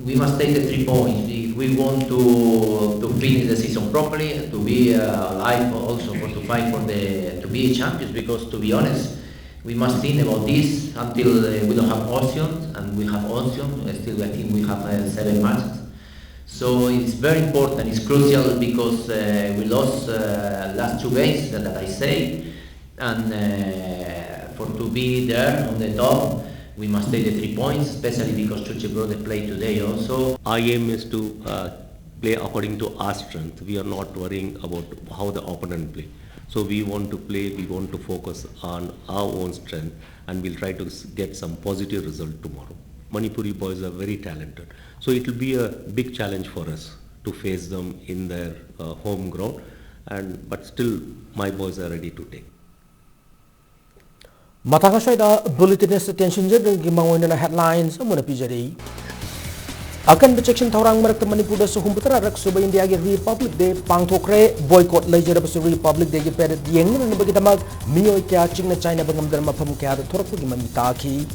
We must take the 3 points if we want to finish the season properly, to be alive also to fight for to be champions, because to be honest, We must think about this until we don't have options, and we have options. Still, I think we have 7 matches. So it's very important. It's crucial because we lost last 2 games that I say, and for to be there on the top, we must take the 3 points, especially because Chuchi Brother played today also. Our aim is to play according to our strength. We are not worrying about how the opponent play. So we want to play, we want to focus on our own strength, and we'll try to get some positive result tomorrow. Manipuri boys are very talented. So it will be a big challenge for us to face them in their home ground, but still my boys are ready to take. Mataka Shaida Bulletin attention Gimawana headlines amuna pijari. Akan section Taurang Marak Manipur Suhumputra Raksuba India Republic Day Pangtokre boycott Leisure Republic Day Peret Yang and Bagitamak Mio Kya China China Bangam Dharma from Kya Torpugim Mitaki.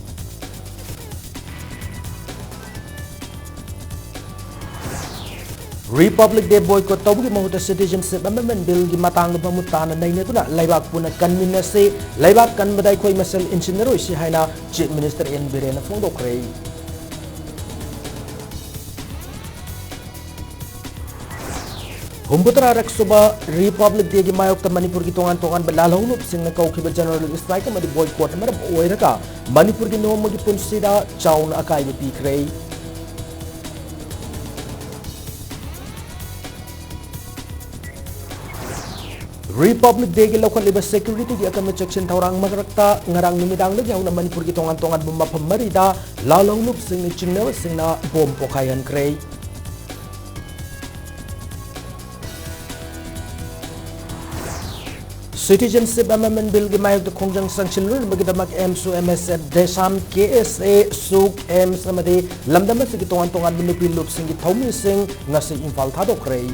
Republic Day boycott Togi Mahuta Citizenship Amendment Bill Gimatang Bamutana Nainatuna Laibak Puna Kanmina se Laibak Kan Badai Koi Masel Incinero Haina Chief Minister in Birena Fondokre. Humputra Raksuba Republic Day Mayok Manipur Tongan Balalong Sing the Kaukiba General Strike and the boycott Madam Oiraka Manipur Ginomo Punsida Chown Akai Pikray. Republic Day local labor security di akan section Taurang Magrakta ngarang numidang lagi ang Manipur Tongan bumapamarida lalong lup sing ni Chingna sing na bom pokayan kray. Citizenship Amendment Bill gimayag de kongjang sanction magidamak MSU MSF Desam KSA Suk M samadi lamdama sige tongan bunupil lup sing githawmi sing ngasi infal thadok kray.